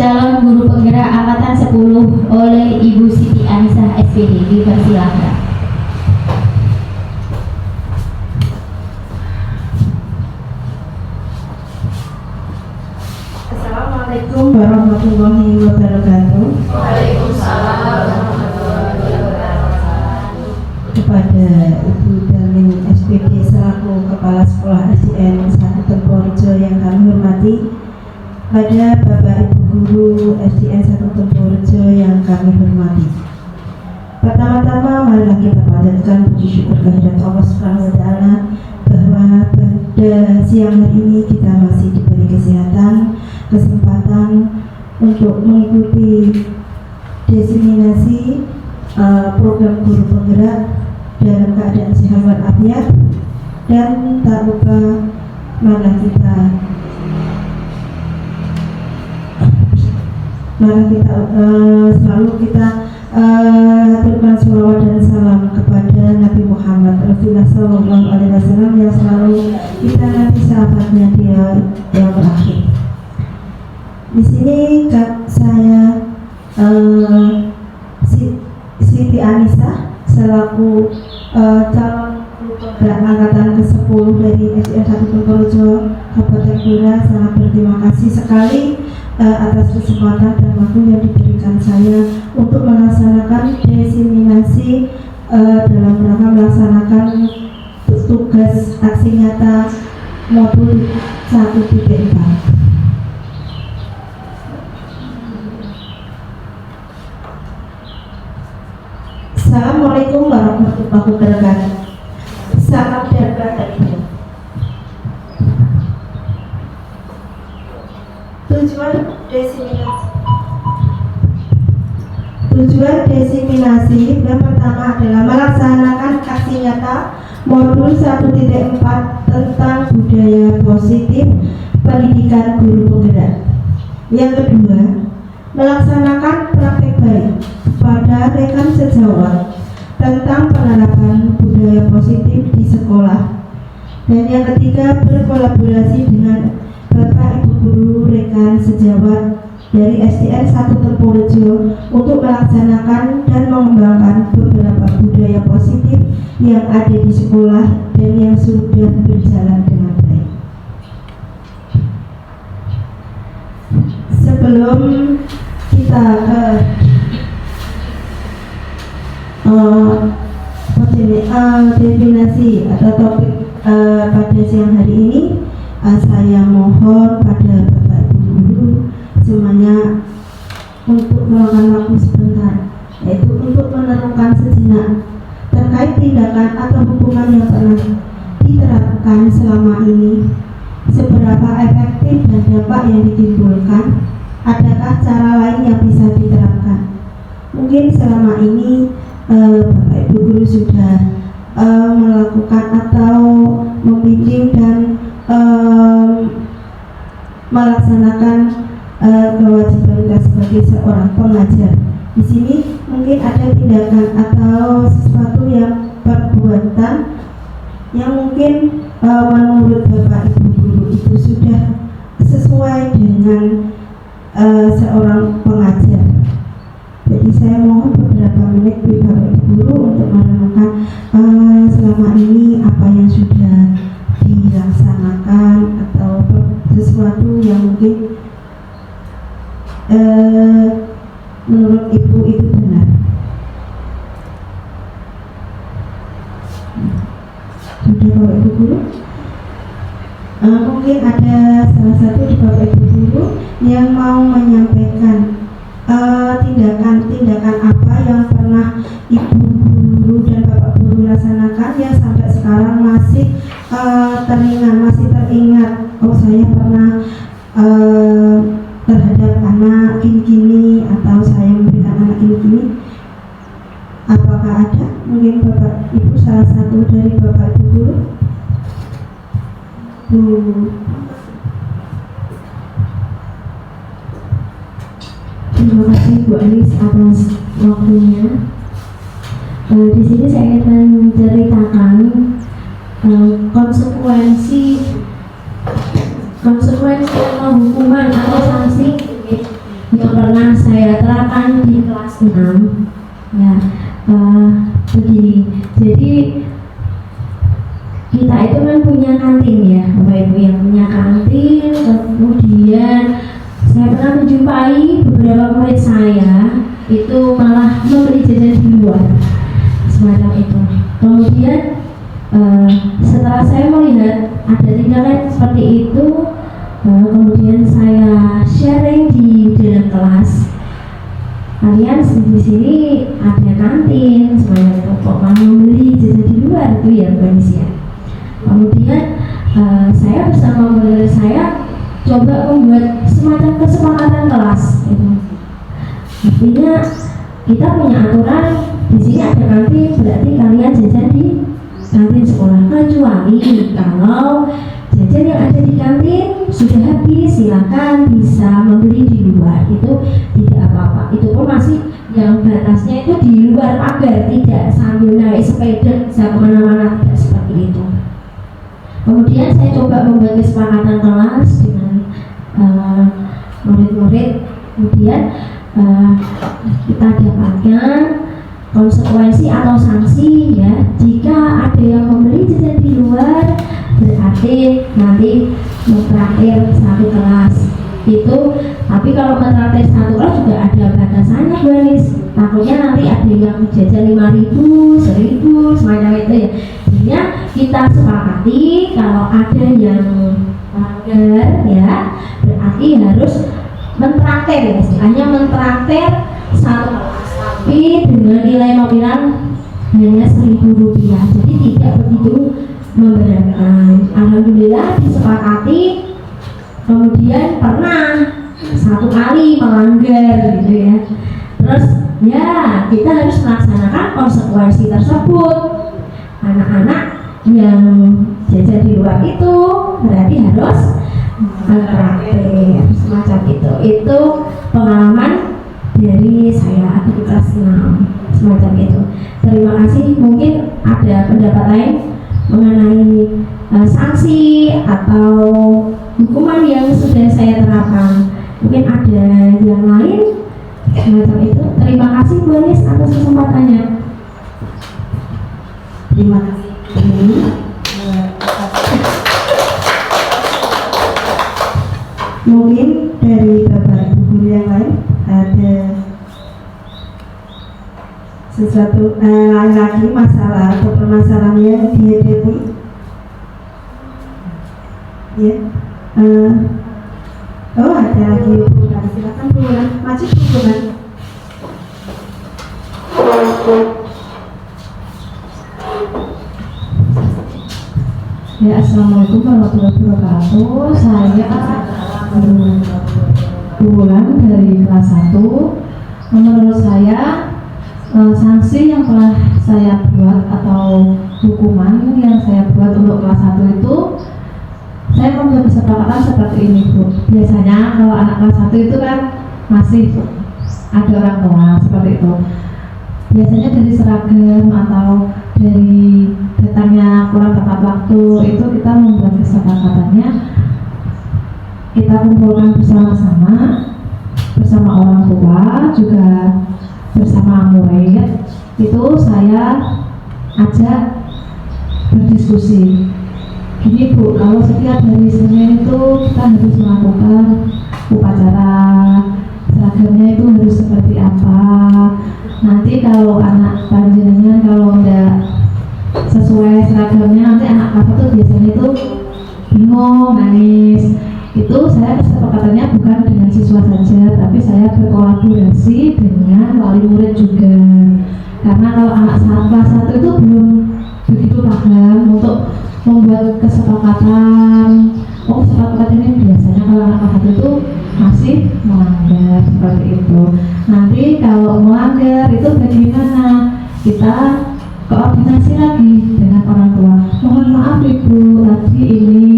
calon guru penggerak angkatan 10 oleh Ibu Siti Anisah SPD. Dipersilakan. Assalamualaikum warahmatullahi wabarakatuh. Waalaikumsalam warahmatullahi wabarakatuh. Kepada Ibu Darmin SPD selaku Kepala Sekolah SDN 1 Temporejo yang kami hormati, pada Bapak Ibu Guru SDN 1 Temporejo yang kami hormati. Pertama-tama marilah kita panjatkan puji syukur kehadirat Allah Subhanahu wa taala bahwa pada siang hari ini kita masih diberi kesehatan, kesempatan untuk mengikuti diseminasi program guru penggerak dalam keadaan sehat walafiat, dan tak lupa marilah kita selalu kita aturkan sholawat dan salam kepada Nabi Muhammad Rasulullah SAW yang selalu kita nanti sahabatnya dia yang berakhir. Di sini saya Siti Anisah selaku calon penggerak angkatan ke-10 dari SDN 1 Temporejo Kabupaten Blora sangat berterima kasih sekali atas kesempatan dan waktu yang diberikan saya untuk melaksanakan diseminasi dalam rangka melaksanakan tugas aksi nyata modul 1.4. Assalamualaikum warahmatullahi wabarakatuh. Salam sejahtera dari Ibu. Tujuan diseminasi yang pertama adalah melaksanakan aksi nyata modul 1.4 tentang budaya positif pendidikan guru penggerak. Yang kedua, melaksanakan praktek baik pada rekan sejawat tentang penerapan budaya positif di sekolah. Dan yang ketiga, berkolaborasi dengan Bapak Ibu Guru rekan sejawat dari SDN 1 Temporejo untuk melaksanakan dan mengembangkan beberapa budaya positif yang ada di sekolah dan yang sudah berjalan dengan baik. Sebelum kita ke definisi atau topik pada siang hari ini, saya mohon pada Bapak Ibu Guru semuanya untuk meluangkan waktu sebentar, yaitu untuk merenungkan sejenak terkait tindakan atau hubungan yang pernah diterapkan selama ini, seberapa efektif dan dampak yang ditimbulkan, adakah cara lain yang bisa diterapkan. Mungkin selama ini Bapak Ibu Guru sudah melakukan atau membimbing dan melaksanakan kewajiban kita sebagai seorang pengajar. Di sini mungkin ada tindakan atau sesuatu yang perbuatan yang mungkin menurut Bapak Ibu Guru itu sudah sesuai dengan seorang pengajar. Jadi saya mohon beberapa menit Bapak Ibu Guru untuk merenungkan selama ini apa yang sudah dilaksanakan atau sesuatu yang mungkin menurut Ibu itu benar. Sudah Bapak Ibu Guru? Mungkin ada salah satu di Bapak Ibu Guru yang mau menyampaikan tindakan apa yang pernah Ibu Guru dan Bapak Guru laksanakan yang sampai sekarang masih teringat. Oh, saya pernah terhadap anak gini-gini, atau saya memberikan anak gini-gini. Apakah ada? Mungkin Bapak Ibu salah satu dari Bapak Ibu Guru. Terima kasih Bu Anis atas waktunya. Di sini saya ingin menceritakan konsekuensi atau hukuman atau sanksi yang pernah saya terapkan di kelas 6 ya, begini. Jadi kita itu kan punya kantin ya, Bapak Ibu, yang punya kantin. Kemudian saya pernah menjumpai beberapa murid saya itu malah membeli jajan di luar semacam itu. Kemudian setelah saya melihat ada tindakan seperti itu, kemudian saya sharing di dalam kelas, kalian di sini ada kantin semacam itu, kok malah membeli jajan di luar itu ya kondisi ya. Kemudian saya bersama murid saya coba membuat semacam kesepakatan kelas gitu. Artinya kita punya aturan di sini ada kantin, berarti kalian jajan di kantin sekolah, kecuali kalau jajan yang ada di kantin sudah habis, silakan bisa membeli di luar, itu tidak apa-apa. Itu pun masih yang batasnya itu di luar pagar, tidak sambil naik sepeda bisa kemana-mana, tidak seperti itu. Kemudian saya coba membuat kesepakatan kelas dengan murid-murid, kemudian kita dapatkan konsekuensi atau sanksi ya. Jika ada yang membeli jajan di luar, berarti nanti mentraktir satu kelas itu. Tapi kalau mentraktir satu kelas juga ada batasannya, Bu Anis. Takutnya nanti ada yang jajan 5.000, 1.000 semacam itu ya. Jadinya kita sepakati kalau ada yang melanggar ya, berarti harus mentraktir ya, istilahnya mentraktir satu kelas, tapi dengan nilai nominal hanya Rp1.000, jadi tidak begitu memberatkan. Alhamdulillah disepakati. Kemudian pernah satu kali melanggar gitu ya, terus ya kita harus melaksanakan konsekuensi tersebut. Anak-anak yang jajan di luar itu berarti harus mentraktir semacam itu. Itu pengalaman dari saya di kelas 6 semacam itu. Terima kasih. Mungkin ada pendapat lain mengenai sanksi atau hukuman yang sudah saya terapkan. Mungkin ada yang lain semacam itu. Terima kasih Bu Anis atas kesempatannya. Terima kasih. Mungkin dari Bapak Ibu guru yang lain ada sesuatu lain lagi masalah atau permasalahan yang dihadapi ya. Oh ada lagi Bu, silakan Bu, maju Bu. Ya, assalamualaikum warahmatullahi wabarakatuh. Saya Bulan dari kelas 1. Menurut saya sanksi yang telah saya buat atau hukuman yang saya buat untuk kelas 1 itu, saya membuat kesepakatan seperti ini Bu. Biasanya kalau anak kelas 1 itu kan masih ada orang tua seperti itu. Biasanya dari seragam atau dari datangnya kurang tepat waktu, itu kita membuat kesepakatannya, kita kumpulkan bersama-sama bersama orang tua juga bersama murid. Itu saya ajak berdiskusi. Gini Bu, kalau setiap hari Senin itu kita harus melakukan upacara, seragamnya itu harus seperti apa. Nanti kalau anak panjenengan kalau enggak sesuai seragamnya, nanti anak kelas itu biasanya itu bingung, nangis. Itu saya kesepakatannya bukan dengan siswa saja, tapi saya berkolaborasi dengan wali murid juga. Karena kalau anak kelas 1 itu belum begitu paham untuk membuat kesepakatan. Oh, kesepakatan ini biasanya kalau anak kelas 1 itu masih melanggar seperti itu. Nanti kalau melanggar itu bagaimana? Kita koordinasi lagi dengan orang tua. Mohon maaf Ibu, tadi ini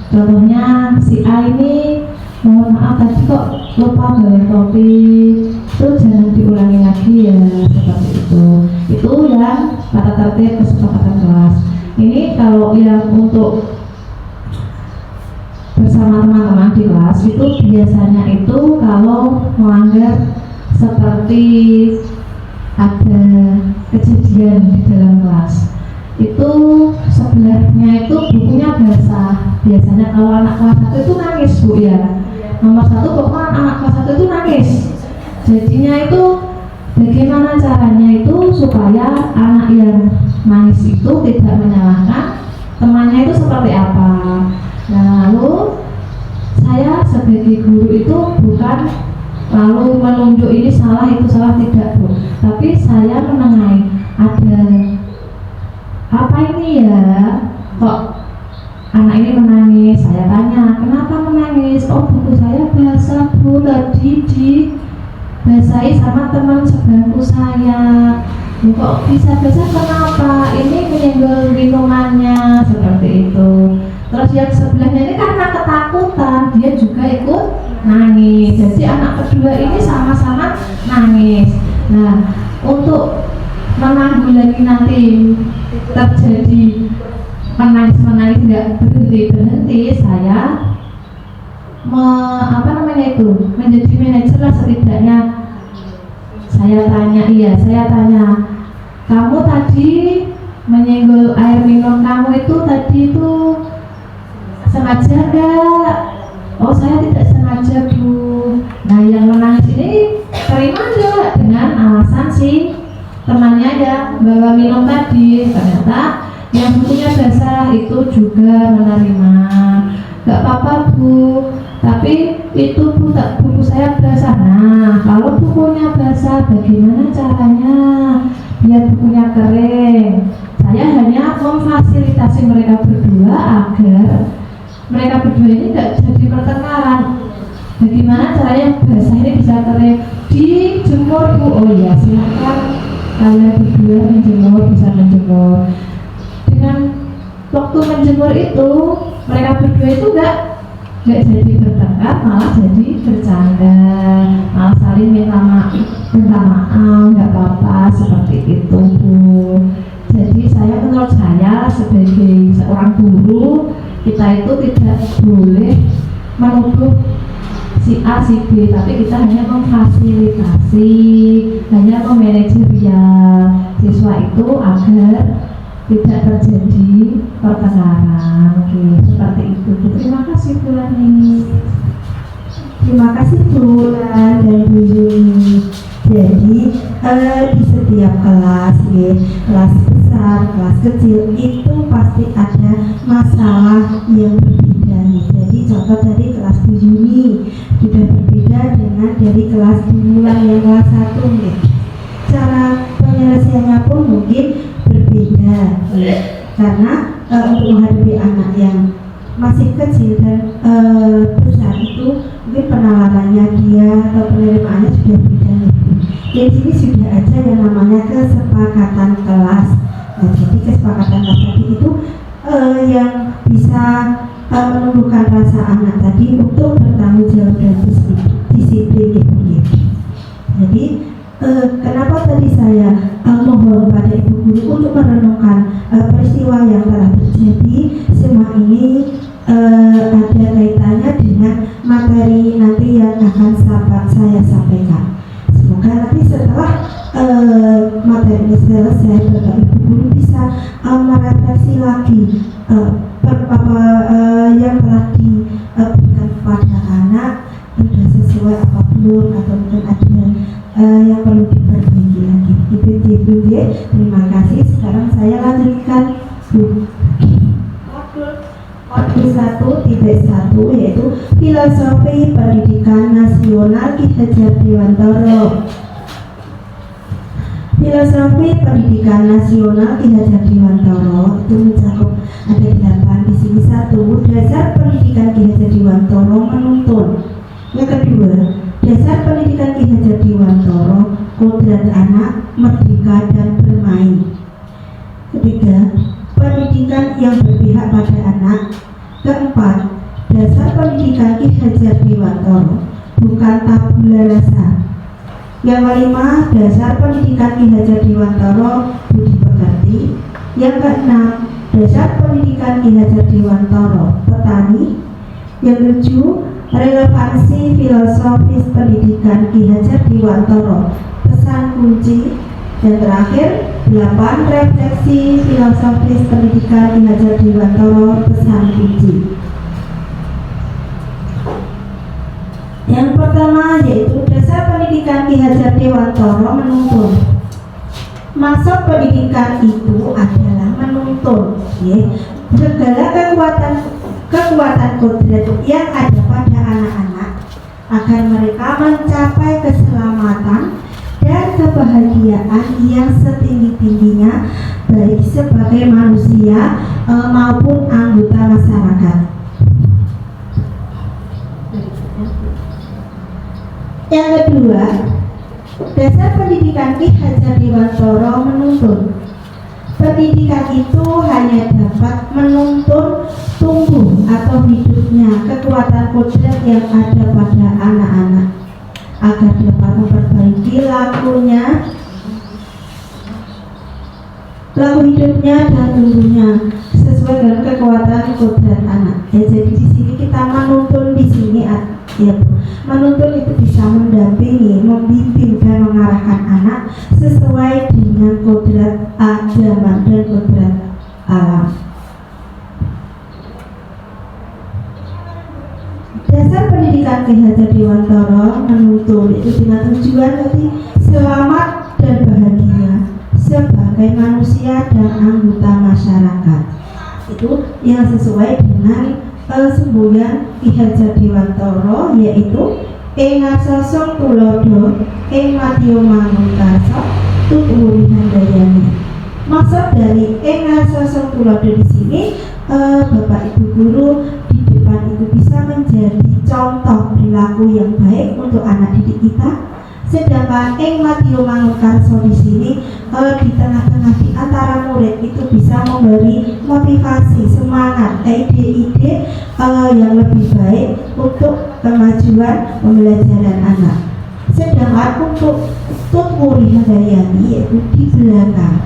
contohnya si A ini, mohon maaf tadi kok lupa bayar kopi, itu jangan diulangi lagi ya, seperti itu. Itu yang kata tertib kesepakatan kelas. Ini kalau yang untuk bersama teman-teman di kelas itu biasanya itu kalau melanggar seperti ada kejadian di dalam kelas itu sebelahnya itu bukunya basah. Biasanya kalau anak kelas 1 itu nangis Bu ya, nomor 1 pokoknya anak kelas 1 itu nangis. Jadinya itu bagaimana caranya itu supaya anak yang nangis itu tidak menyalahkan temannya itu seperti apa. Nah lalu saya sebagai guru itu bukan lalu menunjuk ini salah itu salah, tidak Bu, tapi saya menengahi ada apa ini ya kok anak ini menangis. Saya tanya kenapa menangis, oh buku saya basah Bu, tadi dibasahi sama teman sebangku saya. Kok bisa basah kenapa, ini menyenggol minumannya, seperti itu. Terus yang sebelahnya ini karena ketakutan dia juga ikut nangis, jadi anak kedua ini sama-sama nangis. Nah untuk menanggulangi nanti terjadi menangis tidak berhenti, saya menjadi manajer lah setidaknya. Saya tanya kamu tadi menyenggol air minum kamu itu tadi itu sengaja enggak? Oh saya tidak sengaja Bu. Nah yang menangis ini terima enggak dengan alasan si temannya yang bawa minum tadi? Ternyata yang bukunya basah itu juga menerima. Gak apa-apa Bu, tapi itu buku saya basah. Nah kalau bukunya basah bagaimana caranya biar bukunya kering? Saya hanya memfasilitasi mereka berdua agar mereka berdua ini tidak jadi pertengkaran. Bagaimana caranya basah ini bisa kering? Dijemur Bu. Oh ya silakan kalian berdua menjemur, bisa menjemur. Dengan waktu menjemur itu mereka berdua itu enggak jadi bertengkar, malah jadi bercanda, malah saling minta maaf, enggak apa-apa, seperti itu Bu. Jadi menurut saya sebagai seorang guru, kita itu tidak boleh menuduh si A, si B, tapi kita hanya memfasilitasi, hanya memanajerial siswa itu agar tidak terjadi pertengkaran. Oke, seperti itu. Terima kasih Bu Lani. Terima kasih Bu Lan dan Bu Yuni. Jadi di setiap kelas, ya, kelas besar, kelas kecil itu pasti ada masalah yang berbeda. Jadi contoh dari kelas Bu Yuni sudah berbeda dengan dari kelas Bu Lan yang kelas 1. Ya. Cara penyelesaiannya pun mungkin berbeda, karena untuk menghadapi anak yang masih kecil dan besar itu mungkin penalarannya dia atau penerimaannya sudah beda. Di sini sudah ada yang namanya kesepakatan kelas. Nah, jadi kesepakatan kelas tadi itu yang bisa menumbuhkan rasa anak tadi untuk bertanggung jawab dan disiplin gitu. Jadi kenapa tadi saya mohon pada ibu guru untuk merenungkan peristiwa yang telah terjadi. Semua ini ada kaitannya dengan materi nanti yang akan saya sampaikan. Semoga nanti setelah materi ini selesai, Bapak Ibu guru bisa merefleksi lagi yang telah diberikan kepada anak sudah sesuai apa belum, atau mungkin ada yang perlu diperbaiki lagi. Ibu terima kasih. Sekarang saya lanjutkan modul 1.1 yaitu Filosofi Pendidikan Nasional Ki Hajar Dewantara. Filosofi Pendidikan Nasional Ki Hajar Dewantara itu mencakup ada 8 di sini. 1. Dasar pendidikan Ki Hajar Dewantara menuntun. Yang kedua, dasar pendidikan Ki Hajar Dewantara kodrat anak merdeka dan bermain. Ketiga, pendidikan yang berpihak pada anak. Keempat, dasar pendidikan Ki Hajar Dewantara bukan tabula rasa. Yang kelima, dasar pendidikan Ki Hajar Dewantara budi pekerti. Yang keenam, dasar pendidikan Ki Hajar Dewantara petani. Yang ketujuh, relevansi filosofis pendidikan Ki Hajar Dewantara, pesan kunci. Dan terakhir, 8, refleksi filosofis pendidikan Ki Hajar Dewantara, pesan kunci. Yang pertama yaitu dasar pendidikan Ki Hajar Dewantara menuntun. Maksud pendidikan itu adalah menuntun segala kekuatan kodrat yang ada pada anak-anak agar mereka mencapai keselamatan dan kebahagiaan yang setinggi-tingginya baik sebagai manusia maupun anggota masyarakat. Yang kedua, dasar pendidikan Ki Hajar Dewantara menuntun. Pendidikan itu hanya dapat menuntun tumbuh atau hidupnya kekuatan kodrat yang ada pada anak-anak agar dapat memperbaiki laku hidupnya dan tumbuhnya sesuai dengan kekuatan kodrat anak. Jadi di sini kita menuntun di sini menuntun itu bisa mendampingi, membimbing dan mengarahkan anak sesuai dengan kodrat zaman dan kodrat alam. Dasar pendidikan Ki Hajar Dewantara menuntun itu dengan tujuan tadi selamat dan bahagia sebagai manusia dan anggota masyarakat. Itu yang sesuai dengan semboyan Ki Hajar Dewantara, yaitu ing ngasosong tulodo ing madya mangunkarsa tuturi handayani. Maksud dari ing ngasosong tulodo di sini, Bapak Ibu guru di depan itu bisa menjadi contoh perilaku yang baik untuk anak didik kita. Sedangkan ing madya mangunkarsa di sini di tengah-tengah di antara murid itu bisa memberi motivasi, semangat, ide-ide yang lebih baik untuk kemajuan pembelajaran anak. Sedangkan untuk tuturi handayani yaitu di belakang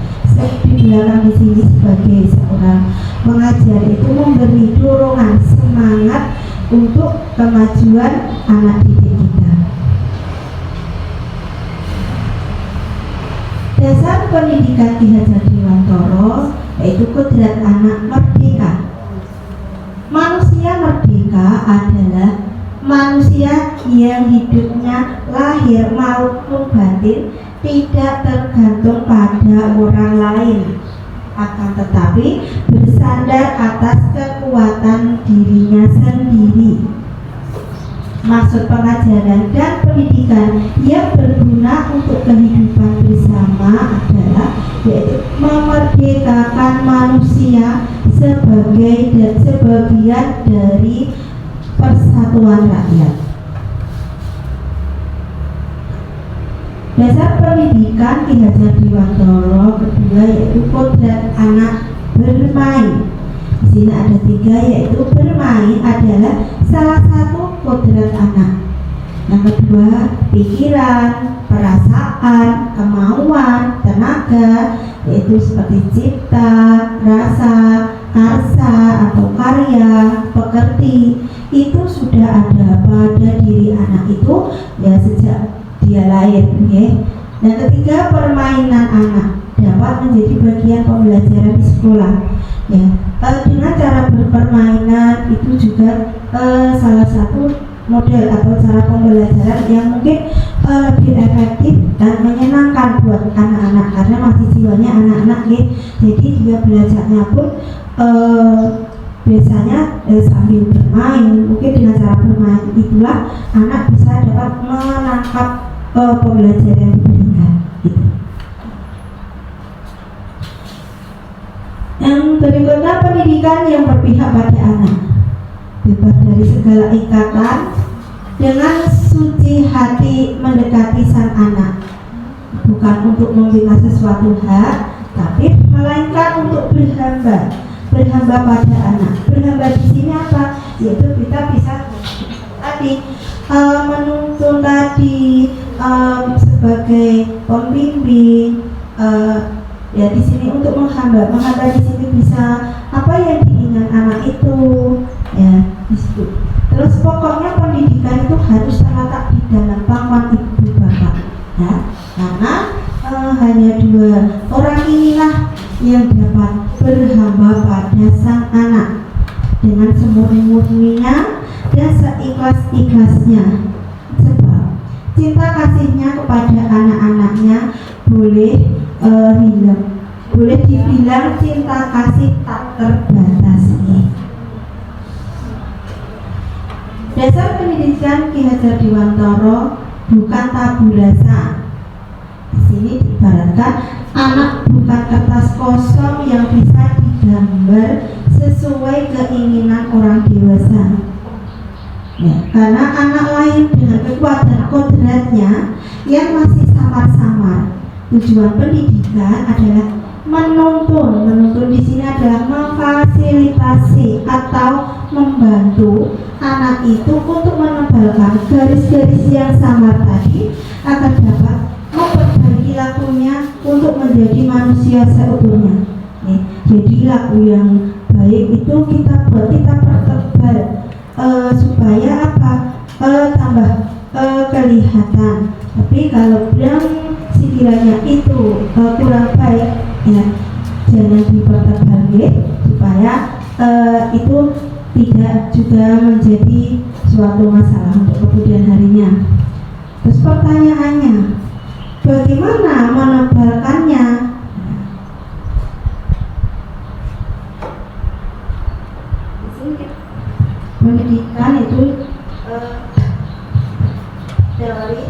di sini sebagai seorang pengajar itu memberi dorongan semangat untuk kemajuan anak didik kita. Dasar pendidikan Ki Hajar Dewantara yaitu kodrat anak merdeka. Manusia merdeka adalah manusia yang hidupnya lahir maupun batin tidak tergantung pada orang lain, akan tetapi bersandar atas kekuatan dirinya sendiri. Maksud pengajaran dan pendidikan yang berguna untuk kehidupan bersama adalah yaitu memerdekakan manusia sebagai sebagian dari persatuan rakyat. Dasar pendidikan Ki Hajar Dewantara kedua yaitu kodrat anak bermain. Di sini ada 3, yaitu bermain adalah salah satu kodrat anak. Yang kedua, pikiran, perasaan, kemauan, tenaga, yaitu seperti cipta, rasa, karsa atau karya, pekerti, itu sudah ada pada diri anak itu ya sejak dia lahir. Dan ketiga, permainan anak dapat menjadi bagian pembelajaran di sekolah. Dengan cara berpermainan itu juga salah satu model atau cara pembelajaran yang mungkin lebih efektif dan menyenangkan buat anak-anak karena masih jiwanya anak-anak jadi dia belajarnya pun biasanya sambil bermain. Mungkin dengan cara bermain itulah anak bisa dapat menangkap pembelajaran yang diberikan gitu. Yang berikutnya, pendidikan yang berpihak pada anak, bebas dari segala ikatan, dengan suci hati mendekati sang anak, bukan untuk meminta sesuatu hak, tapi melainkan untuk berhamba pada anak. Berhamba di sini apa? Yaitu kita bisa tadi menuntun tadi sebagai pembimbing. Ya di sini untuk menghamba di sini bisa apa yang diinginkan anak itu ya di situ. Terus pokoknya pendidikan itu harus terletak di dalam pangkuan ibu bapak, ya, karena hanya dua orang inilah yang dapat berhamba pada sang anak dengan semurni-murninya dan seikhlas-ikhlasnya, sebab cinta kasihnya kepada anak-anaknya boleh dibilang cinta kasih tak terbatasi. Dasar pendidikan Ki Hajar Dewantara bukan tabu rasa. Di sini diibaratkan anak bukan kertas kosong yang bisa digambar sesuai keinginan orang dewasa. Ya, karena anak lahir dengan kekuatan kodratnya yang masih samar-samar. Tujuan pendidikan adalah menuntun di sini adalah memfasilitasi atau membantu anak itu untuk menebalkan garis-garis yang samar tadi agar dapat memperbaiki lakunya untuk menjadi manusia seutuhnya. Jadi laku yang baik itu kita pertebal supaya apa? Tambah kelihatan. Tapi kalau yang sekiranya itu kurang baik, ya jangan dipertebal supaya itu tidak juga menjadi suatu masalah untuk kemudian harinya. Terus pertanyaannya, bagaimana menebalkannya? Pendidikan itu teori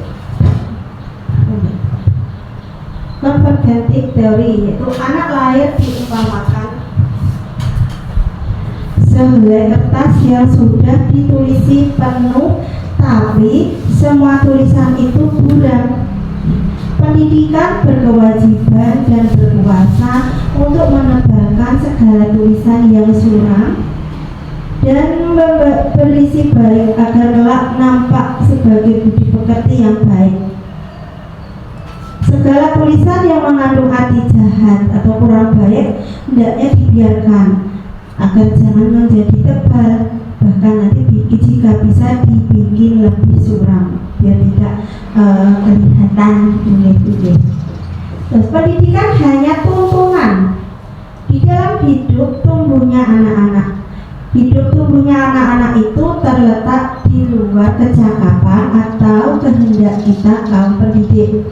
konvergentif teori, yaitu anak lahir diumpamakan sehelai kertas yang sudah ditulisi penuh, tapi semua tulisan itu buram. Pendidikan berkewajiban dan berkuasa untuk menebalkan segala tulisan yang suram dan berisi baik agar kelak nampak sebagai budi pekerti yang baik. Segala tulisan yang mengandung arti jahat atau kurang baik hendaknya dibiarkan agar jangan menjadi tebal, bahkan nanti jika bisa dibikin lebih suram biar tidak kelihatan tulis-tulis. Terus pendidikan hanya tuntunan di dalam hidup tumbuhnya anak-anak. Hidup tumbuhnya anak-anak itu terletak di luar kecakapan atau kehendak kita kaum pendidik.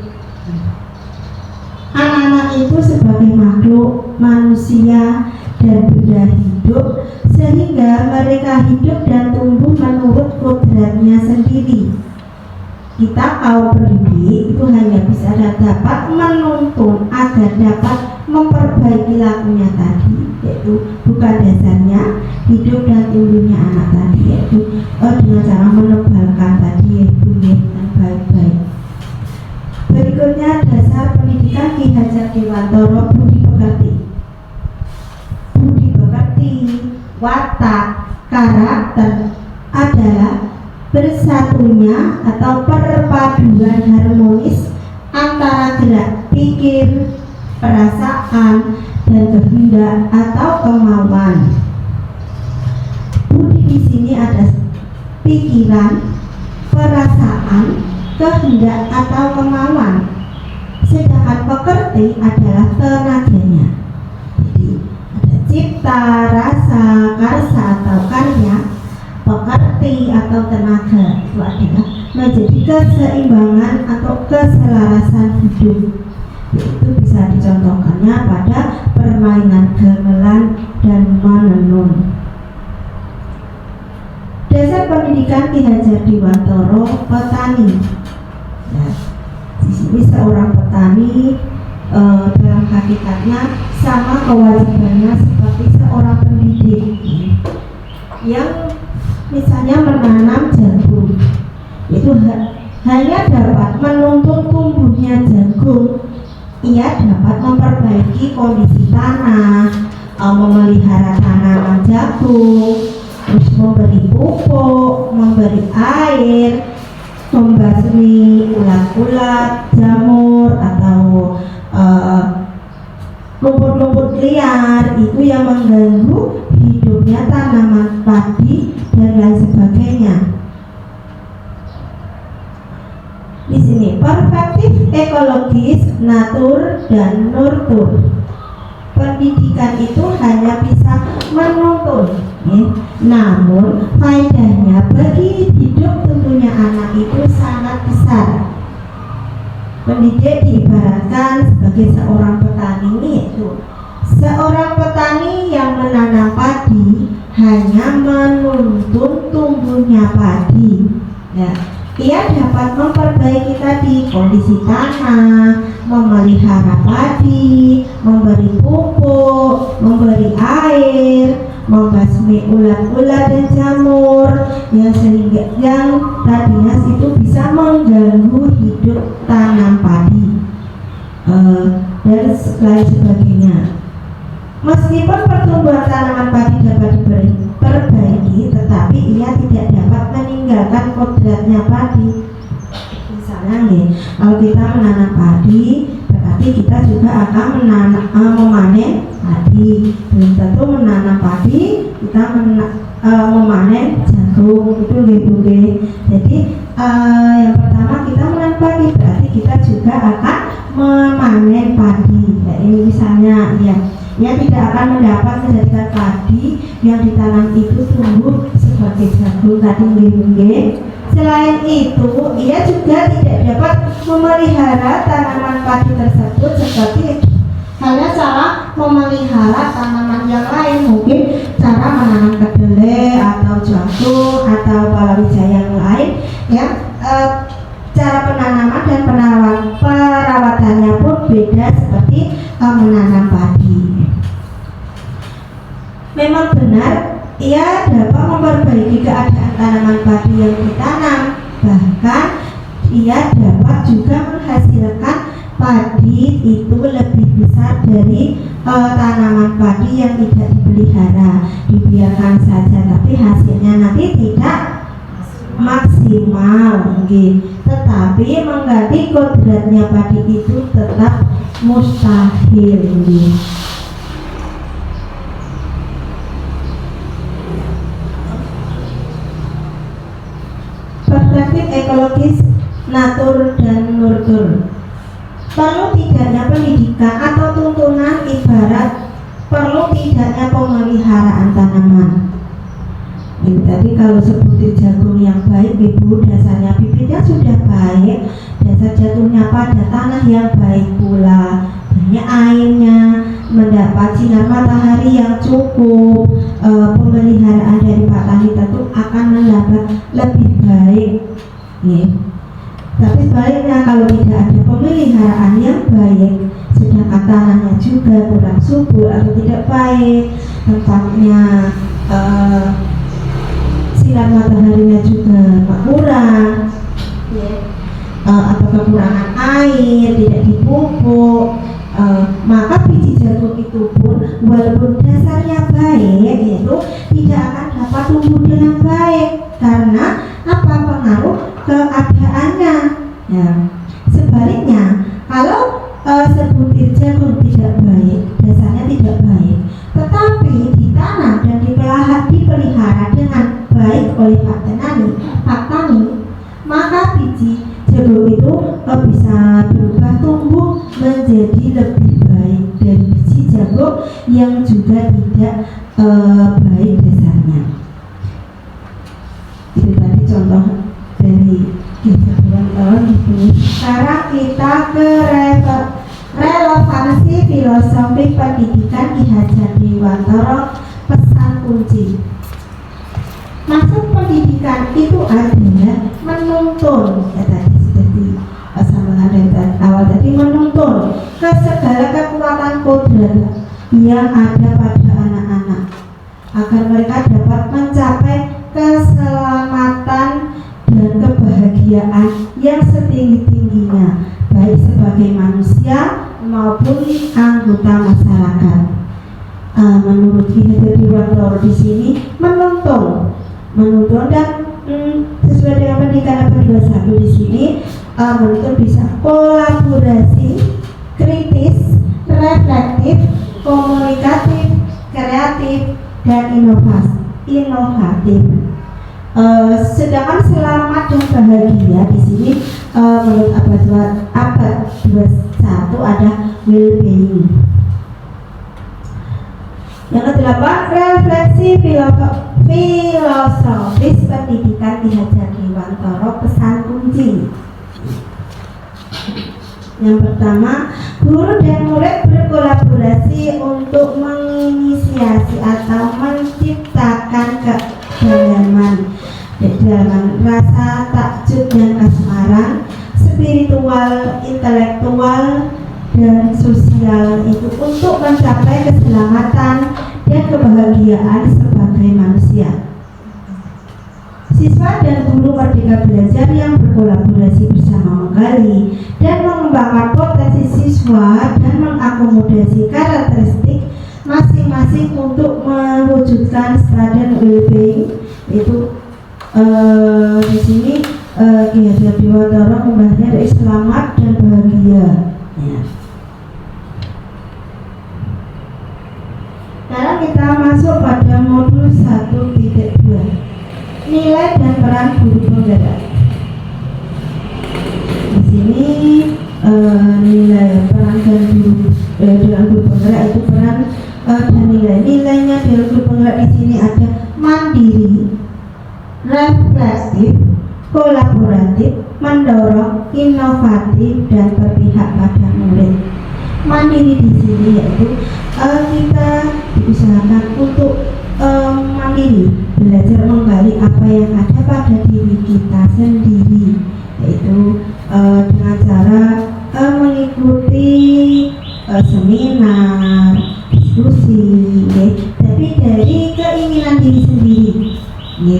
Anak-anak itu sebagai makhluk manusia dan benda hidup, sehingga mereka hidup dan tumbuh menurut kodratnya sendiri. Kita kaum pendidik itu hanya bisa dan dapat menuntun agar dapat memperbaiki lakunya tadi, yaitu bukan dasarnya hidup dan tumbuhnya anak tadi, yaitu dengan cara menebalkan tadi, yaitu dengan baik-baik. Berikutnya dasar pendidikan Ki Hajar Dewantara budi pekerti. Budi pekerti, watak, karakter adalah bersatunya atau perpaduan harmonis antara gerak pikir, perasaan, dan kehendak atau kemauan. Budi di sini ada pikiran, perasaan, kehendak atau kemauan. Sedangkan pekerti adalah tenaganya. Jadi ada cipta, rasa, karsa atau karya. Pekerti atau tenaga itu adalah menjadi keseimbangan atau keselarasan hidup. Itu bisa dicontohkannya pada permainan gamelan dan menenun. Dasar pendidikan Ki Hajar Dewantara petani. Nah, di sini seorang petani dalam hakikatnya sama kewajibannya seperti seorang pendidik yang misalnya menanam jagung, itu hanya dapat menuntun tumbuhnya jagung. Ia dapat memperbaiki kondisi tanah, memelihara tanaman jagung, terus memberi pupuk, memberi air, membasmi ulat-ulat, jamur atau rumput-rumput liar itu yang mengganggu hidupnya tanaman padi dan lain sebagainya. Di sini perspektif ekologis, natur dan nurtur. Pendidikan itu hanya bisa menuntun, ya. Namun faedahnya bagi hidup tentunya anak itu sangat besar. Pendidik diibaratkan sebagai seorang petani, itu seorang petani yang menanam padi hanya menuntun tumbuhnya padi, ya. Ia dapat memperbaiki tadi kondisi tanah, memelihara padi, memberi pupuk, memberi air, membasmi ulat-ulat dan jamur, yang sehingga yang tadinya itu bisa mengganggu hidup tanam padi dan lain sebagainya. Meskipun pertumbuhan tanaman padi dapat diperbaiki, tetapi ia tidak dapat meninggalkan kodratnya padi. Misalnya nih, kalau kita menanam padi, berarti kita juga akan memanen padi. Belum tentu menanam padi, kita memanen jagung, itu gitu. Jadi yang pertama kita menanam padi, berarti kita juga akan memanen padi. Ya, ini misalnya ya tidak akan mendapat menjadikan padi yang ditanam itu tumbuh sebagai jagung tadi nggih. Selain itu, ia juga tidak dapat memelihara tanaman padi tersebut seperti halnya cara memelihara tanaman yang lain, mungkin cara menanam kedelai atau jagung atau palawija yang lain, ya. Cara penanaman dan perawatannya pun beda seperti menanam padi. Memang benar ia dapat memperbaiki keadaan tanaman padi yang ditanam, bahkan ia dapat juga menghasilkan padi itu lebih besar dari tanaman padi yang tidak dipelihara, dibiarkan saja, tapi hasilnya nanti tidak maksimal, tetapi mengganti kodratnya padi itu tetap mustahil. Perspektif ekologis, natur dan nurtur. Perlu tidaknya pendidikan atau tuntunan ibarat perlu tidaknya pemeliharaan tanaman. Ini tadi kalau sebutir jagung yang baik, ibu, dasarnya bibitnya sudah baik, dasar jatuhnya pada tanah yang baik pula, banyak airnya, mendapat sinar matahari yang cukup, pemeliharaan dari petani tentu akan mendapat lebih baik, ya. Tapi sebaliknya kalau tidak ada pemeliharaan yang baik, sedangkan tanahnya juga kurang subur atau tidak baik, tempatnya sinar mataharinya juga kurang, ya. Atau kekurangan air, tidak dipupuk, maka biji jagung itu pun walaupun dasarnya baik, yaitu tidak akan dapat tumbuh dengan baik karena apa? Pengaruh keadaannya, ya. Sebaliknya kalau sebutir jagung tidak baik, dasarnya tidak baik, tetapi ditanam dan dipelihara dengan baik oleh Pak Tani, maka biji jagung itu bisa berubah tumbuh menjadi lebih baik dari biji jagung yang juga tidak baik dasarnya. Itu tadi contoh dari kehidupan tahun itu. Sekarang kita ke relevansi filosofi pendidikan Ki Hajar Dewantara, pesan kunci. Maksud pendidikan itu adalah menuntun, ya tadi sudah disambungkan dari awal tadi, menuntun ke segala kekuatan kodrat yang ada pada anak-anak agar mereka dapat mencapai keselamatan dan kebahagiaan yang setinggi-tingginya, baik sebagai manusia maupun anggota masyarakat. Menurut Ki Hajar Dewantara di sini menuntun dan sesuai dengan pendidikan abad 21 di sini, menuntun bisa kolaborasi, kritis, reflektif, kognitif, komunikatif, kreatif, dan inovatif. Sedangkan selamat dan bahagia di sini menurut abad 21 ada well-being. Yang kedelapan, refleksi filosofis pendidikan Ki Hajar Dewantara, pesan kunci. Yang pertama, guru dan murid berkolaborasi untuk menginisiasi atau menciptakan kedalaman rasa takjub dan kasmaran, spiritual, intelektual, dan sosial itu untuk mencapai keselamatan dan kebahagiaan sebagai manusia. Siswa dan guru merdeka belajar yang berkolaborasi bersama menggali dan mengembangkan potensi siswa dan mengakomodasi karakteristik masing-masing untuk mewujudkan standar well-being. Itu di sini Ki Hajar Dewantara membahasnya dari selamat dan bahagia. Ya. Sekarang kita masuk pada modul 1.2. Nilai dan peran guru penggerak. Di sini nilai peran dan guru dalam guru penggerak itu peran dan nilainya dalam guru penggerak di sini ada mandiri, reflektif, kolaboratif, mendorong, inovatif, dan berpihak pada murid. Mandiri di sini yaitu kita diusahakan untuk mandiri, belajar menggali apa yang ada pada diri kita sendiri, yaitu dengan cara mengikuti seminar, diskusi, tapi dari keinginan diri sendiri,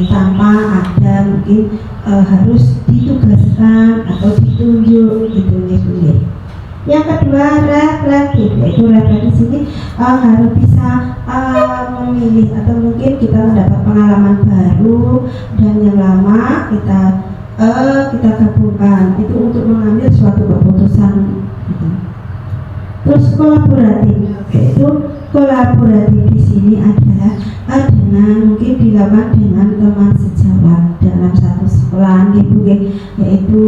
tanpa ada mungkin harus ditugaskan atau ditunjuk gitu. Yang kedua, reflektif, yaitu reflektif sini harus bisa memilih atau mungkin kita mendapat pengalaman baru dan yang lama kita gabungkan itu untuk mengambil suatu keputusan gitu. Terus kolaboratif, yaitu kolaboratif di sini adalah dengan mungkin dilakukan dengan teman sejawat dalam satu sekolah gitu, yaitu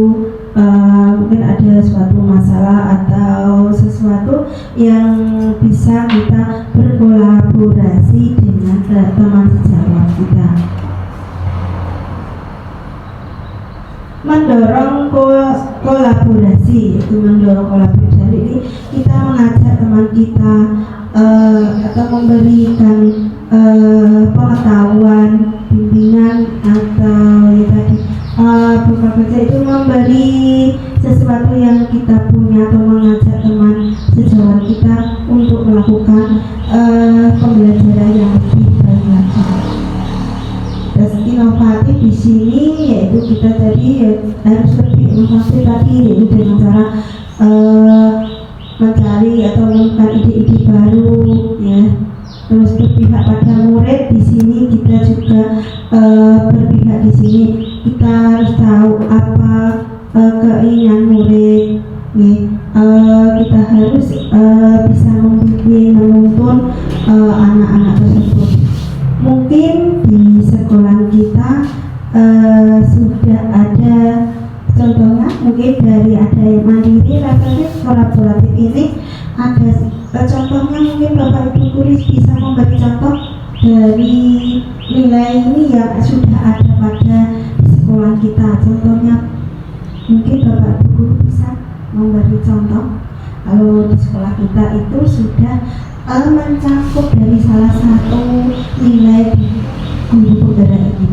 mungkin ada suatu masalah atau sesuatu yang bisa kita berkolaborasi dengan teman sejawat kita. Mendorong kolaborasi, yaitu mendorong kolaborasi. Jadi ini kita mengajak teman kita atau memberikan pengetahuan, bimbingan atau ya tadi bukan saja itu memberi sesuatu yang kita punya atau mengajak teman sejawat kita untuk melakukan pembelajaran yang lebih baik lagi. Terus inovatif di sini yaitu kita tadi harus lebih inovatif tadi, yaitu dengan cara mencari atau menemukan ide-ide baru, ya. Terus berpihak pada murid di sini kita juga berpihak di sini kita harus tahu apa keinginan murid, ya. Kita harus bisa membimbing, menuntun anak-anak tersebut. Mungkin di sekolah kita sudah ada contohnya, mungkin dari ada yang mandiri, reflektif, kolaboratif ini ada contohnya. Mungkin Bapak Ibu guru bisa memberi contoh dari nilai ini yang sudah ada pada di sekolah kita. Contohnya mungkin Bapak Ibu guru bisa memberi contoh kalau di sekolah kita itu sudah mencakup dari salah satu nilai di guru penggerak ini.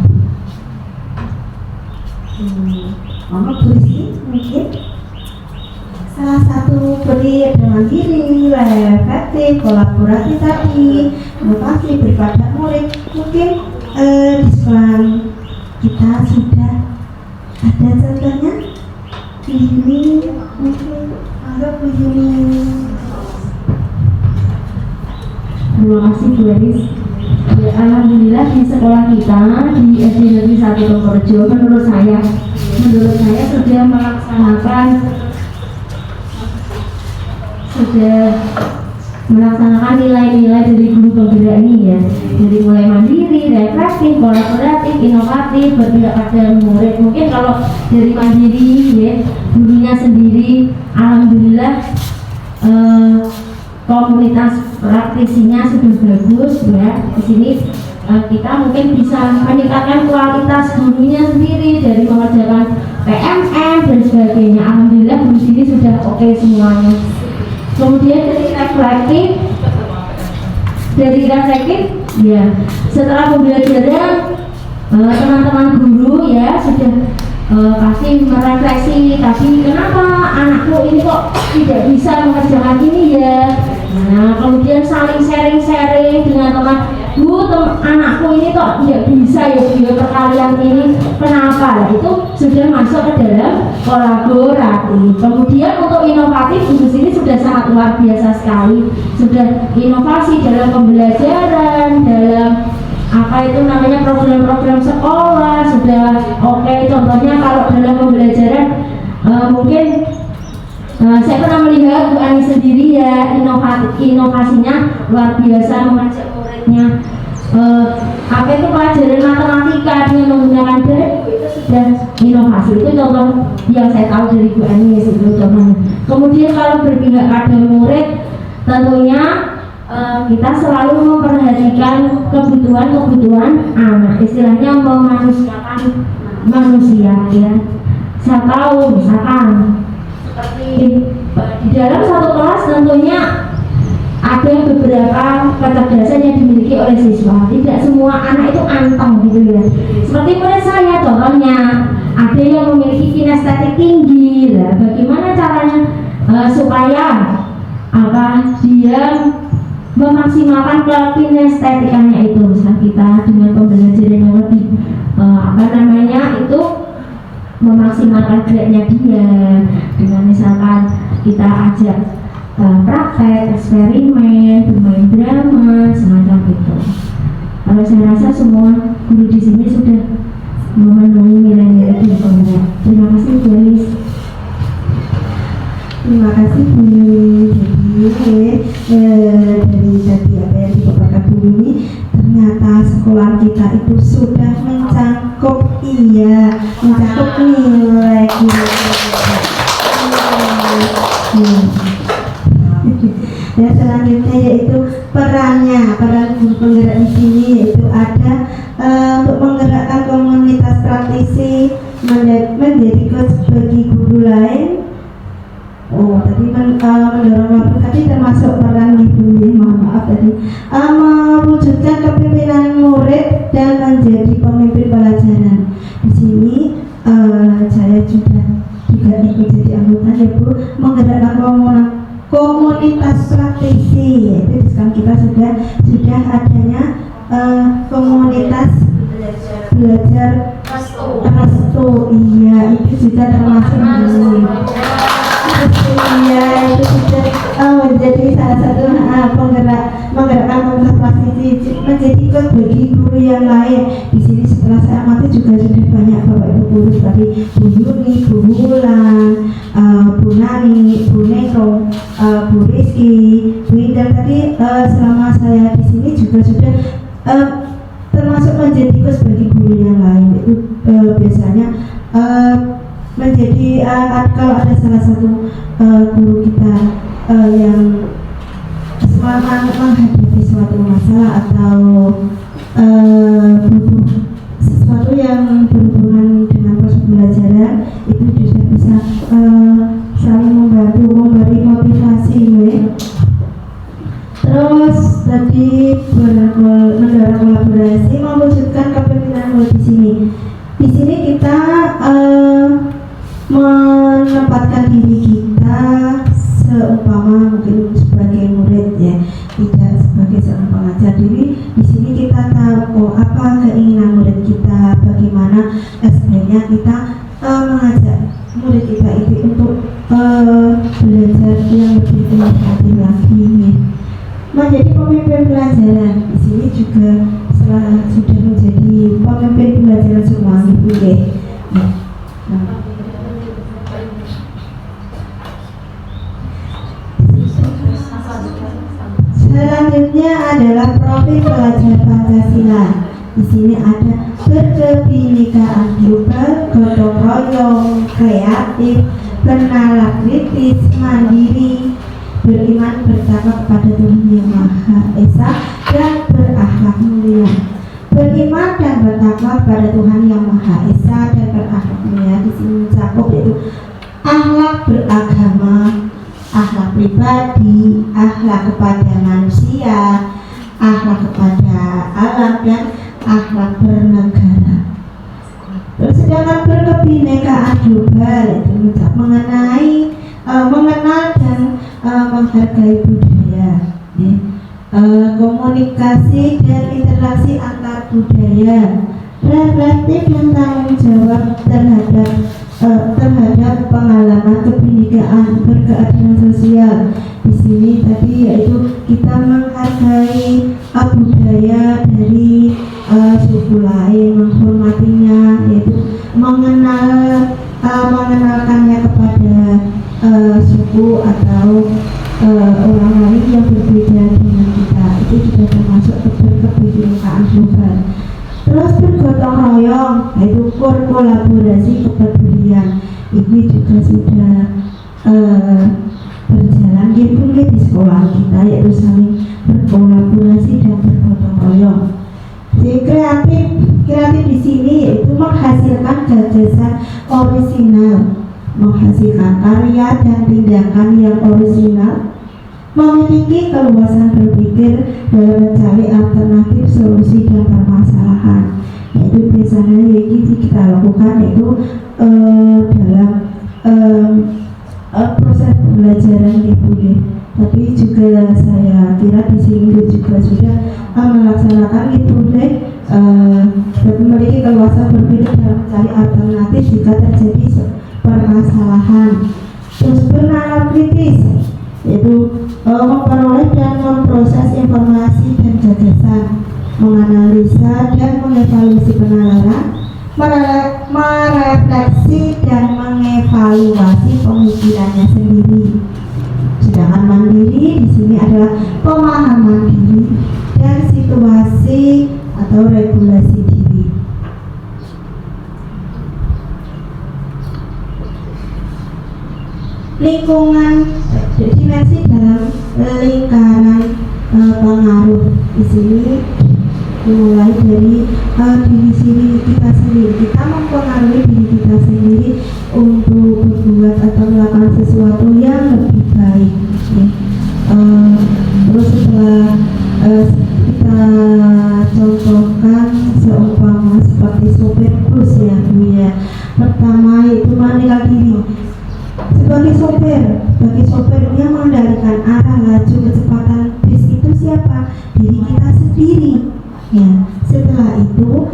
Mama tulis mungkin salah satu beri ada mandiri, reflektif, kolaboratif tadi, inovasi daripada murid. Mungkin di sekolah kita sudah ada contohnya. Ini mungkin anggap begini. Terima kasih Bu Elis. Ya, alhamdulillah di sekolah kita di SD Negeri 1 Tongkorejo menurut saya sudah melaksanakan melaksanakan nilai-nilai dari guru penggerak ini ya, dari mulai mandiri, reflektif, kolaboratif, inovatif, berpihak pada murid. Mungkin kalau dari mandiri ya, gurunya sendiri alhamdulillah komunitas praktisinya sudah bagus ya. Di sini kita mungkin bisa meningkatkan kualitas gurunya sendiri dari mengerjakan PMM dan sebagainya. Alhamdulillah di sini sudah oke semuanya. Kemudian dari reflektif ya, setelah pembelajaran teman-teman guru ya sudah pasti merefleksi tadi, kenapa anakku ini kok tidak bisa mengerjakan ini ya. Nah kemudian saling sharing dengan teman, anakku ini kok tidak bisa ya video perkalian ini, kenapa? Nah, itu sudah masuk ke dalam kolaboratif. Kemudian untuk inovatif di sini sudah sangat luar biasa sekali, sudah inovasi dalam pembelajaran, dalam apa itu namanya program-program sekolah sudah oke. Contohnya kalau dalam pembelajaran mungkin saya pernah melihat Bu Ani sendiri ya, inovasinya luar biasa, mengajak muridnya apa itu pelajaran matematika dengan menggunakan dadu, itu sudah inovasi. Itu contoh yang saya tahu dari Bu Ani itu contohnya. Kemudian kalau berpihak pada murid, tentunya kita selalu memperhatikan kebutuhan anak, istilahnya memanusiakan manusia ya. Saya tahu misalkan seperti di dalam satu kelas tentunya ada beberapa kecerdasan yang dimiliki oleh siswa. Tidak semua anak itu anteng gitu ya. Seperti murid saya contohnya, ada yang memiliki kinestetik tinggi. Lah, bagaimana caranya supaya dia memaksimalkan kinestetikanya itu? Misalnya kita dengan pembelajaran yang lebih itu memaksimalkan geraknya dia dengan misalkan kita ajak praktek, eksperimen, bermain drama, semacam itu. Kalau saya rasa semua guru di sini sudah memenuhi nilai-nilai dari penggerak. Terima kasih Bu Elis. Terima kasih Bu. Jadi dari tadi apa yang dipaparkan Bu ini, ternyata sekolah kita itu sudah mencakup nilai dan selanjutnya yaitu peran guru penggerak di sini, yaitu ada untuk menggerakkan komunitas praktisi menjadi coach bagi guru lain. Tadi mendorong tadi termasuk peran ibu, mohon maaf tadi mewujudkan kepemimpinan murid dan menjadi pemimpin pelajaran. Di sini saya juga ikut jadi anggota ya Bu, menggerakkan komunitas praktisi, yaitu sekarang kita sudah adanya komunitas belajar restu. Iya, itu juga termasuk ini. Iya, itu sudah menjadi salah satu menggerakkan komunitas praktisi menjadi ikut bagi guru yang lain. Di sini setelah saya amati juga sudah banyak Bapak Ibu guru seperti Bu Yuni, Bu Wulan, Bu Nani, Bu Nero, Bu Rizky, Bu Indah. Tadi selama saya di sini juga sudah termasuk menjadi ikut bagi guru yang lain. Itu biasanya menjadi kalau ada salah satu guru kita yang menghadapi suatu masalah atau butuh sesuatu yang berhubungan dengan proses pembelajaran, itu sudah bisa saling membantu, memberi motivasi. Terus tadi mendorong kolaborasi, mewujudkan kepemimpinan di sini. Di sini kita menempatkan diri kita seumpama mungkin sebagai murid ya, tidak sebagai seorang pengajar. Di sini kita tahu apa keinginan murid kita, bagaimana sebenarnya kita mengajak murid kita itu untuk belajar yang lebih inovatif lagi ya. Menjadi pemimpin pelajaran di sini juga sudah menjadi pemimpin pelajaran semua ibu ya. adalah profil pelajar Pancasila. Di sini ada berkebinekaan global, gotong royong, kreatif, bernalar kritis, mandiri, beriman bertakwa kepada Tuhan Yang Maha Esa, dan berakhlak mulia. Beriman dan bertakwa kepada Tuhan Yang Maha Esa dan berakhlak mulia di sini mencakup yaitu akhlak beragama, akhlak pribadi, akhlak kepada manusia, akhlak kepada alam, dan akhlak bernegara. Terus sedangkan berkebinekaan global itu mengenai mengenal dan menghargai budaya, ya. Komunikasi dan interaksi antar budaya, reflektif dan tanggung jawab terhadap pengalaman kebinekaan, berkeadilan sosial. Di sini tadi yaitu kita menghargai budaya dari suku lain, menghormatinya, yaitu mengenalkannya kepada suku atau orang lain yang berbeda dengan kita. Itu juga termasuk kebinekaan global. Terus bergotong royong, yaitu kolaborasi kepedulian. Ini juga sudah berjalan di sekolah kita, yaitu saling berkolaborasi dan bergotong royong. Jadi kreatif di sini yaitu menghasilkan gagasan orisinal, menghasilkan karya dan tindakan yang orisinal, memiliki keluasan berpikir dalam mencari alternatif solusi dan permasalahan. Yaitu biasanya yang kita lakukan yaitu dalam proses pembelajaran boleh. Tapi juga saya kira di sini juga sudah melaksanakan boleh memiliki keluasan berpikir dalam mencari alternatif jika terjadi permasalahan. Terus bernalar kritis, yaitu memperoleh dan memproses informasi dan gagasan, menganalisa dan mengevaluasi penalaran, merefleksi dan mengevaluasi pemikirannya sendiri. Sedangkan mandiri di sini adalah pemahaman diri dan situasi atau regulasi diri. Lingkungan, dimensi dalam lingkaran pengaruh di sini dimulai dari diri kita sendiri. Kita mempengaruhi diri kita sendiri untuk berbuat atau melakukan sesuatu yang lebih baik. Terus setelah kita contohkan seumpama seperti sopir bus ya Bu ya. Pertama itu mengenal diri. Sebagai sopir yang mengendalikan arah, laju, kecepatan bis itu siapa? Diri kita sendiri. Ya, setelah itu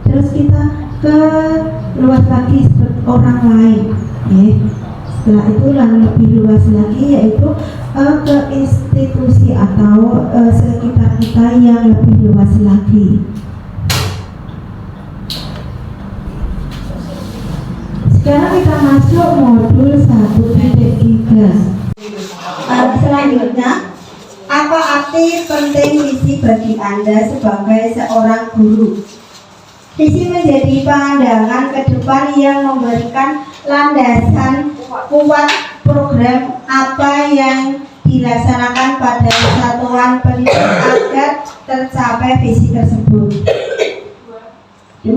terus kita ke luas lagi orang lain. Ya. Setelah itu lebih luas lagi yaitu ke institusi atau sekitar kita yang lebih luas lagi. Sekarang kita masuk modul 1.3. Selanjutnya, apa arti penting visi bagi Anda sebagai seorang guru? Visi menjadi pandangan ke depan yang memberikan landasan kuat program apa yang dilaksanakan pada satuan pendidikan agar tercapai visi tersebut. 2.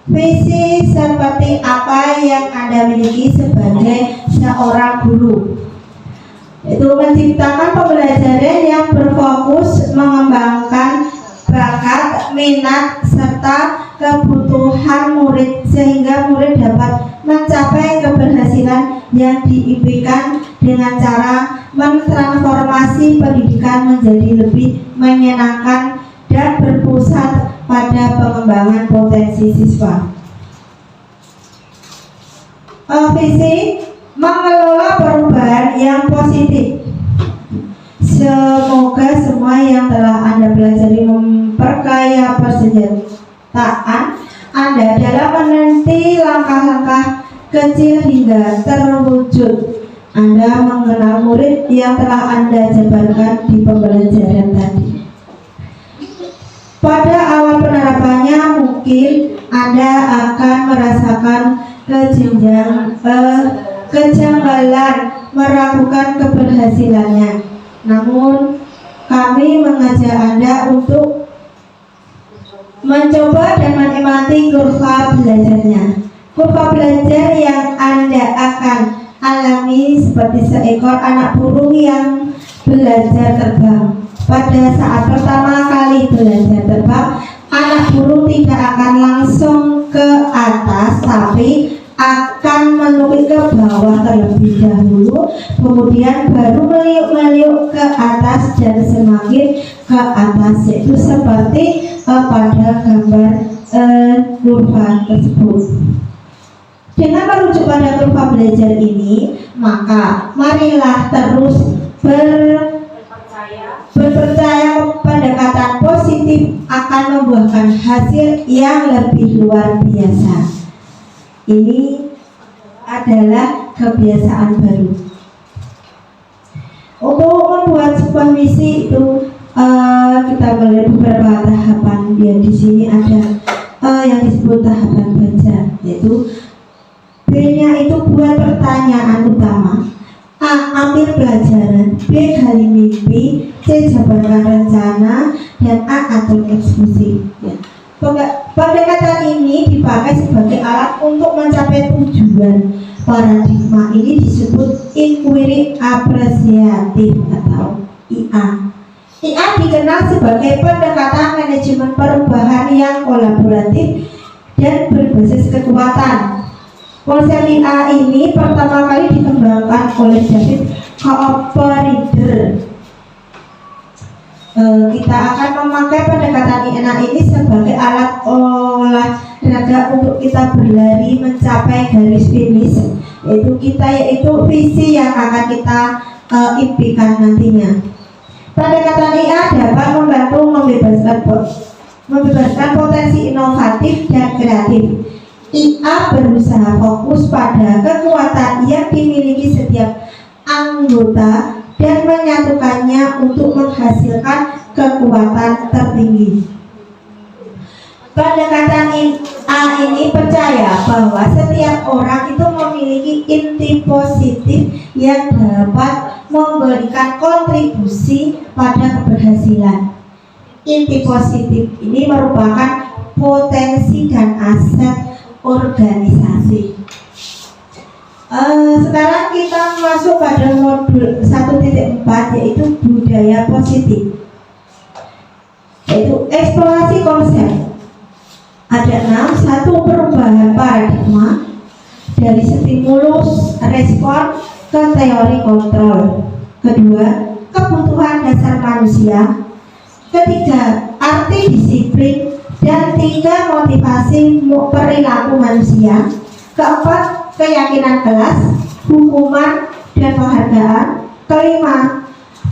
Visi seperti apa yang Anda miliki sebagai seorang guru? Itu menciptakan pembelajaran yang berfokus mengembangkan bakat, minat, serta kebutuhan murid sehingga murid dapat mencapai keberhasilan yang diimpikan dengan cara mentransformasi pendidikan menjadi lebih menyenangkan dan berpusat pada pengembangan potensi siswa. Visi mengelola perubahan yang positif. Semoga semua yang telah Anda pelajari memperkaya persenjataan Anda dalam menanti langkah-langkah kecil hingga terwujud Anda mengenal murid yang telah Anda jabarkan di pembelajaran tadi. Pada awal penerapannya mungkin Anda akan merasakan kejanggalan meragukan keberhasilannya. Namun kami mengajak Anda untuk mencoba dan menikmati kurva belajarnya. Kurva belajar yang Anda akan alami seperti seekor anak burung yang belajar terbang. Pada saat pertama kali belajar terbang, anak burung tidak akan langsung ke atas, tapi akan menukik ke bawah terlebih dahulu, kemudian baru meliuk-meliuk ke atas dan semakin ke atas, yaitu seperti pada gambar kurva tersebut. Dengan merujuk pada kurva belajar ini, maka marilah terus berpercaya pendekatan positif akan membuahkan hasil yang lebih luar biasa. Ini adalah kebiasaan baru. Untuk membuat sebuah misi itu kita melihat beberapa tahapan. Ya, di sini ada yang disebut tahapan baca, yaitu B-nya itu buat pertanyaan utama, A. Ambil pelajaran, B. Gali mimpi, C. Jabarkan rencana, dan A. Atur eksekusi. Ya. Pendekatan ini dipakai sebagai alat untuk mencapai tujuan. Paradigma ini disebut inquiry apresiatif atau IA. IA dikenal sebagai pendekatan manajemen perubahan yang kolaboratif dan berbasis kekuatan. Konsep IA ini pertama kali dikembangkan oleh David Cooper-Rieder. Kita akan memakai pendekatan IA ini sebagai alat olahraga untuk kita berlari mencapai garis finish, yaitu visi yang akan kita impikan nantinya. Pendekatan IA dapat membantu membebaskan potensi inovatif dan kreatif. IA berusaha fokus pada kekuatan yang dimiliki setiap anggota dan menyatukannya untuk menghasilkan kekuatan tertinggi. Pendekatan IA ini percaya bahwa setiap orang itu memiliki inti positif yang dapat memberikan kontribusi pada keberhasilan. Inti positif ini merupakan potensi dan aset organisasi. Sekarang kita masuk pada modul 1.4, yaitu budaya positif, yaitu eksplorasi konsep. Ada 6. 1. Perubahan paradigma dari stimulus respon ke teori kontrol. Kedua, kebutuhan dasar manusia. Ketiga, arti disiplin. Dan 3. Motivasi perilaku manusia. Keempat, keyakinan kelas, hukuman dan penghargaan. Kelima,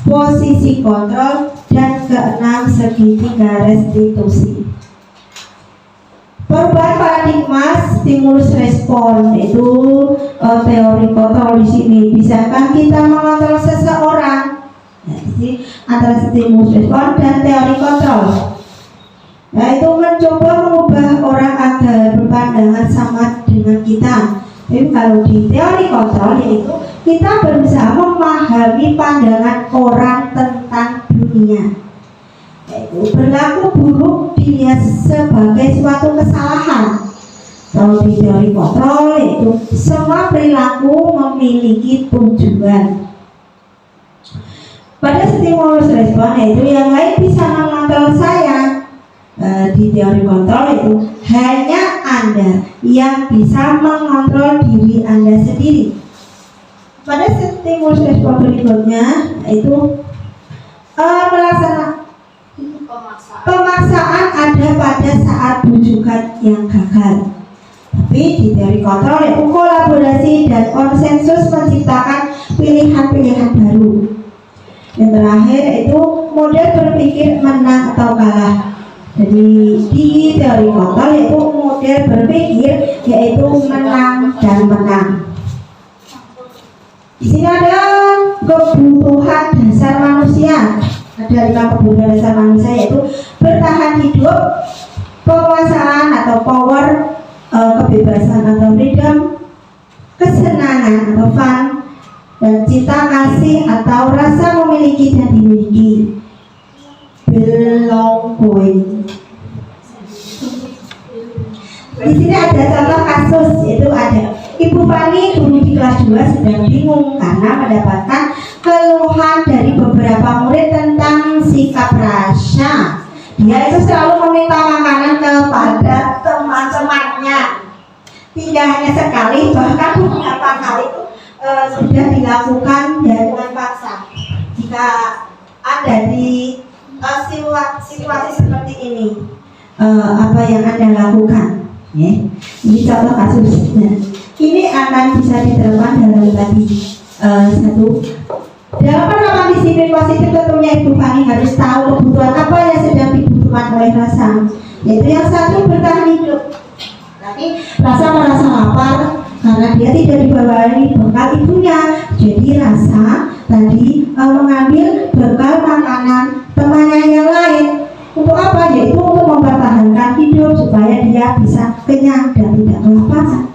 posisi kontrol. Dan keenam, segitiga restitusi. Perubahan paradigma stimulus respon, itu teori kontrol di sini. Bisakah kita mengontrol seseorang? Nah, di sini antara stimulus respon dan teori kontrol, yaitu mencoba mengubah orang agar berpandangan sama dengan kita. Jadi kalau di teori kontrol, yaitu kita berusaha memahami pandangan orang tentang dunia, yaitu berlaku buruk dilihat sebagai suatu kesalahan. Kalau di teori kontrol, yaitu semua perilaku memiliki tujuan. Pada stimulus respon, yaitu yang lain bisa mengontrol saya. Di teori kontrol itu hanya Anda yang bisa mengontrol diri Anda sendiri. Pada stimulus respon berikutnya, yaitu pemaksaan ada pada saat bujukan yang gagal. Tapi di teori kontrol, yaitu kolaborasi dan konsensus menciptakan pilihan-pilihan baru. Yang terakhir yaitu model berpikir menang atau kalah. Jadi di teori kontrol, yaitu model berpikir yaitu menang dan menang. Di sini ada kebutuhan dasar manusia. Ada 5 kebutuhan dasar manusia, yaitu bertahan hidup, penguasaan atau power, kebebasan atau freedom, kesenangan atau fun, dan cinta kasih atau rasa memiliki dan dimiliki, belonging. Di sini ada contoh kasus, yaitu ada Ibu Fani dulu di kelas 2 sedang bingung karena mendapatkan keluhan dari beberapa murid tentang sikap rasa. Dia itu selalu meminta makanan kepada teman-temannya. Tidak hanya sekali, bahkan beberapa kali itu sudah dilakukan dengan paksa. Jika ada di situasi seperti ini, apa yang Anda lakukan? Ini contoh kasusnya. Ini akan bisa diterapkan dalam tadi satu. Dalam penerapan disiplin positif tentunya Ibu Fani harus tahu kebutuhan apa yang sedang dibutuhkan oleh rasa. Yaitu yang satu, bertahan hidup. Tapi rasa merasa lapar karena dia tidak dibawai bekal ibunya. Jadi rasa tadi mengambil bekal makanan temannya yang lain. Untuk apa? Yaitu untuk mempertahankan hidup supaya dia bisa kenyang dan tidak kelaparan.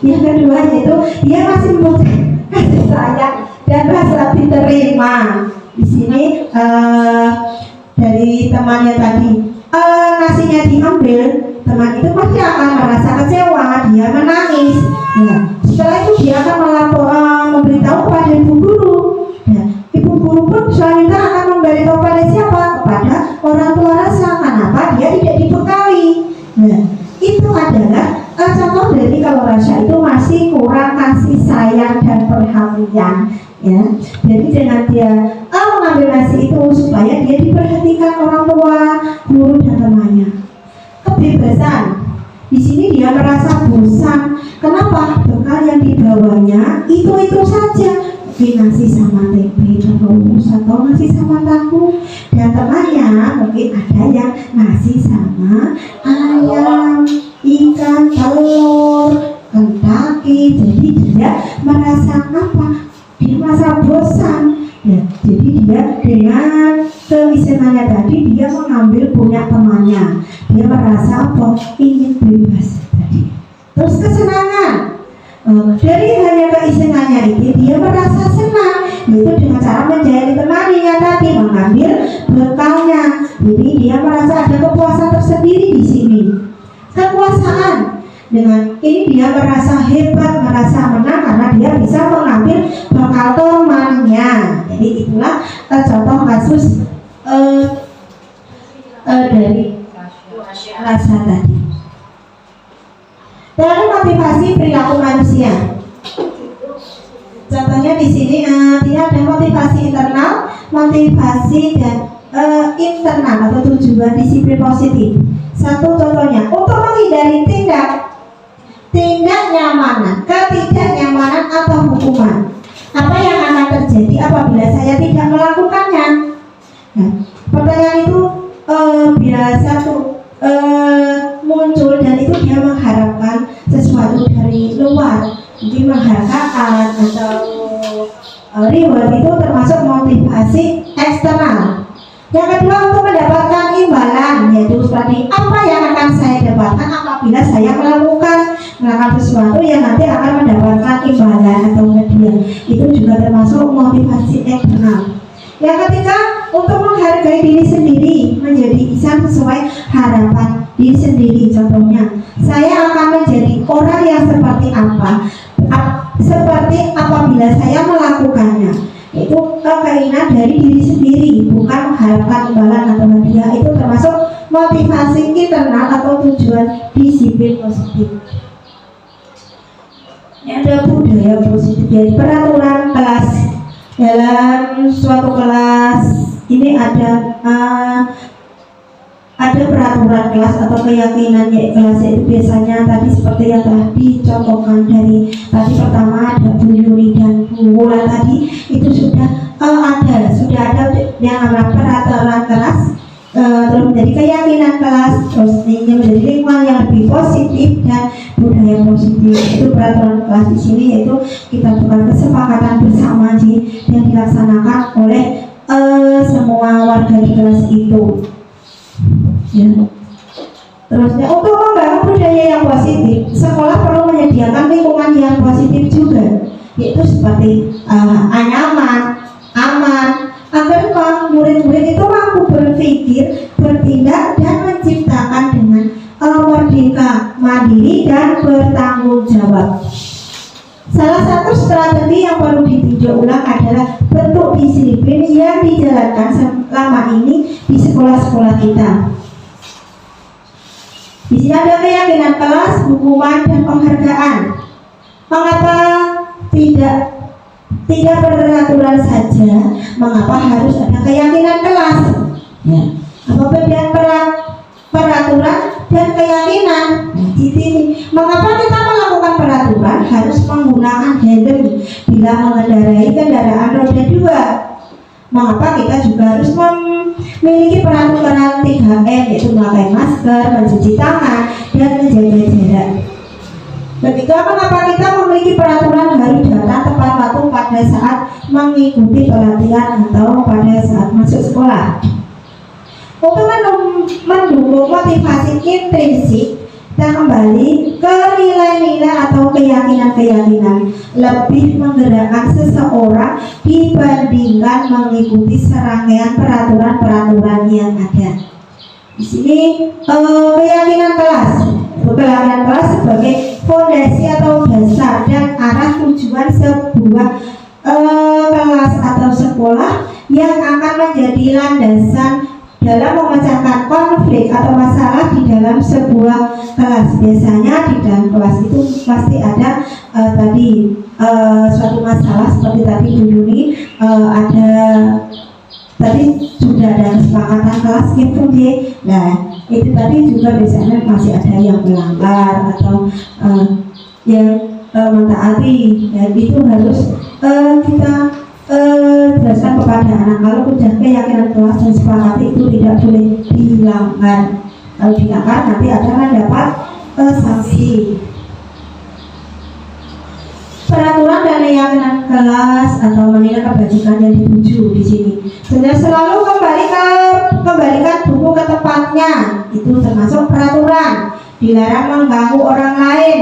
Yang kedua yaitu dia masih membutuhkan kasih sayang dan rasa diterima. Di sini dari temannya tadi, nasinya diambil, teman itu pasti akan merasa kecewa, dia menangis. Nah, setelah itu dia akan memberitahu kepada ibu guru. Nah, ibu guru pun selanjutnya akan memberitahu pada siapa? Kepada orang tua rasa. Kenapa dia tidak dibekali? Nah, itu adalah contoh dari kalau rasa itu masih kurang kasih sayang dan perhatian. Ya, jadi dengan dia mengambil nasi itu supaya dia diperhatikan orang tua, guru dan temannya. Kebebasan. Di sini dia merasa bosan. Kenapa? Bekal yang dibawanya itu saja. Mungkin nasi sama tempe terus, atau nasi sama tahu, dan temannya mungkin ada yang nasi sama ayam, ikan, telur, kentaki. Jadi dia merasa apa? Dia merasa bosan. Ya, jadi dia dengan keisengannya tadi dia mengambil punya temannya. Dia merasa apa? Ingin bebas tadi. Terus kesenangan. Dari hanya keisengannya ini dia merasa senang, yaitu dengan cara menjahili temannya tadi, mengambil bekalnya. Jadi dia merasa ada kepuasan tersendiri di sini. Kekuasaan. Dengan ini dia merasa hebat, merasa menang karena dia bisa mengambil bekal temannya. Jadi itulah contoh kasus dari rasa tadi. Lalu motivasi perilaku manusia. Contohnya di sini dia ada motivasi internal, motivasi dan internal atau tujuan disiplin positif. Satu contohnya untuk menghindari tindak nyamanan, ketidaknyamanan atau hukuman. Apa yang akan terjadi apabila saya tidak melakukannya? Nah, pertanyaan itu biasa tuh muncul, dan itu dia mengharapkan sesuatu dari luar, mungkin mengharapkan atau reward. Itu termasuk motivasi eksternal. Yang kedua, untuk mendapatkan imbalan, yaitu seperti apa yang akan saya dapatkan apabila saya melakukan sesuatu yang nanti akan mendapatkan imbalan atau hadiah. Itu juga termasuk motivasi eksternal. Yang ketiga, untuk menghargai diri sendiri, menjadi insan sesuai harapan diri sendiri. Contohnya, saya akan menjadi orang yang seperti apa? Seperti apabila saya melakukannya. Itu keinginan dari diri sendiri, bukan mengharapkan imbalan atau hadiah. Itu termasuk motivasi internal atau tujuan disiplin positif. Ada budaya positif, jadi peraturan kelas. Dalam suatu kelas ini ada peraturan kelas atau keyakinan kelas, itu biasanya tadi seperti yang telah dicontohkan dari tadi. Pertama ada Bu Yuni dan Bu Wulan tadi, itu sudah ada yang namanya peraturan kelas, terus menjadi keyakinan kelas, terus ini menjadi lingkungan yang lebih positif dan budaya positif. Itu peraturan kelas di sini, yaitu kita bukan kesepakatan bersama sih yang dilaksanakan oleh semua warga di kelas itu. Ya. Terusnya untuk membangun budaya yang positif, sekolah perlu menyediakan lingkungan yang positif juga, yaitu seperti nyaman, aman, agar murid-murid itu mampu berpikir, bertindak, dan menciptakan dengan merdeka, mandiri, dan bertanggung jawab. Salah satu strategi yang perlu ditinjau ulang adalah bentuk disiplin yang dijalankan selama ini di sekolah-sekolah kita. Di sini ada keyakinan kelas, hukuman, dan penghargaan. Mengapa tidak peraturan saja? Mengapa harus ada keyakinan kelas? Ya. Apa bedanya peraturan dan keyakinan? Di sini, mengapa kita melakukan peraturan harus menggunakan helm bila mengendarai kendaraan roda 2? Mengapa kita juga harus memiliki peraturan 3M, yaitu memakai masker, mencuci tangan, dan menjaga jarak? Ketika mengapa kita memiliki peraturan harus datang tepat waktu pada saat mengikuti pelatihan atau pada saat masuk sekolah? Untuk mendukung motivasi intrinsik dan kembali ke nilai-nilai atau keyakinan-keyakinan, lebih menggerakkan seseorang dibandingkan mengikuti serangkaian peraturan-peraturan yang ada. Di sini keyakinan kelas sebagai fondasi atau dasar dan arah tujuan sebuah kelas atau sekolah yang akan menjadi landasan dalam memecahkan konflik atau masalah di dalam sebuah kelas. Biasanya di dalam kelas itu pasti ada suatu masalah seperti tadi dulu nih ada tadi sudah ada kesepakatan kelas gitu deh. Nah itu tadi juga biasanya masih ada yang melanggar atau yang mentaati. Ya itu harus kita jelaskan kepada anak. Kalau sudah keyakinan kelas dan sepakati itu tidak boleh dilanggar. Kalau dilanggar nanti akan dapat sanksi. Peraturan dan keyakinan kelas atau menilai kebajikan yang dituju di sini. Sebenarnya selalu kembalikan buku ke tempatnya. Itu termasuk peraturan. Dilarang mengganggu orang lain.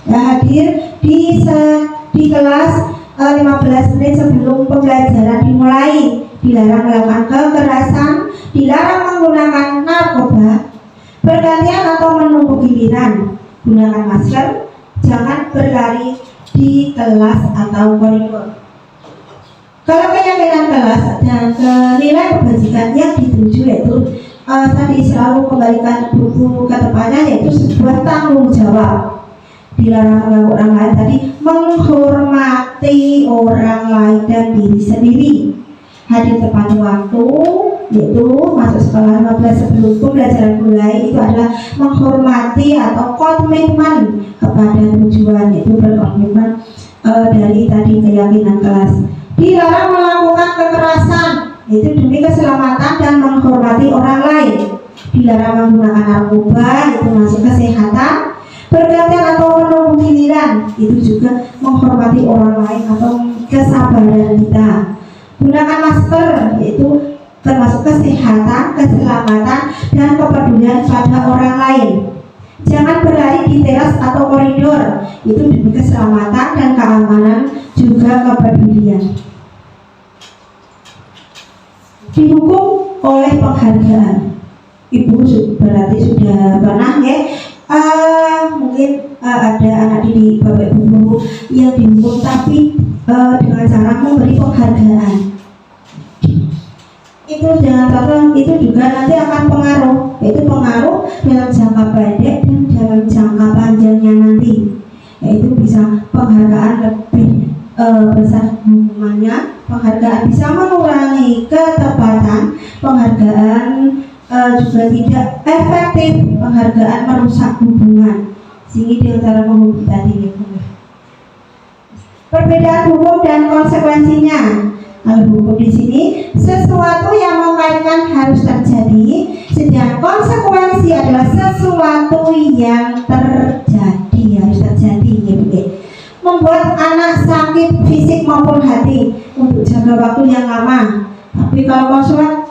Ya, hadir di kelas 15 menit sebelum pembelajaran dimulai. Dilarang melakukan kekerasan, dilarang menggunakan narkoba, bergantian atau menunggu giliran, gunakan masker, jangan berlari di kelas atau koridor. Kalau keyakinan kelas dan nilai kebajikan yang dituju yaitu tadi selalu kembalikan buku ke tempatnya, yaitu sebuah tanggung jawab. Dilarang mengganggu orang lain, tadi menghormati orang lain dan diri sendiri. Hadir tepat waktu, yaitu masuk sekolah 15 sebelum pembelajaran mulai, itu adalah menghormati atau komitmen kepada tujuan, yaitu berkomitmen dari tadi keyakinan kelas. Dilarang melakukan kekerasan, yaitu demi keselamatan dan menghormati orang lain. Dilarang menggunakan narkoba, yaitu masuk kesehatan, bergantian atau menunggu giliran, itu juga menghormati orang lain atau kesabaran kita. Gunakan masker, yaitu termasuk kesehatan, keselamatan, dan kepedulian pada orang lain. Jangan berlari di teras atau koridor, itu demi keselamatan dan keamanan, juga kepedulian. Dihukum oleh penghargaan. Ibu berarti sudah pernah ya, mungkin ada anak didik bapak ibu guru yang dihukum tapi dengan cara memberi penghargaan. Itu dengan cara itu juga nanti akan pengaruh, yaitu pengaruh dalam jangka pendek dan dalam jangka panjangnya nanti, yaitu bisa penghargaan lebih besar hukumannya. Penghargaan bisa mengurangi ketepatan, penghargaan juga tidak efektif, penghargaan merusak hubungan. Sini di antara menghukum tadi ya. Perbedaan hukum dan konsekuensinya. Kalau hukum di sini sesuatu yang mengaitkan harus terjadi, sedangkan konsekuensi adalah sesuatu yang terjadi, ya membuat anak sakit fisik maupun hati untuk jangka waktu yang lama. Tapi kalau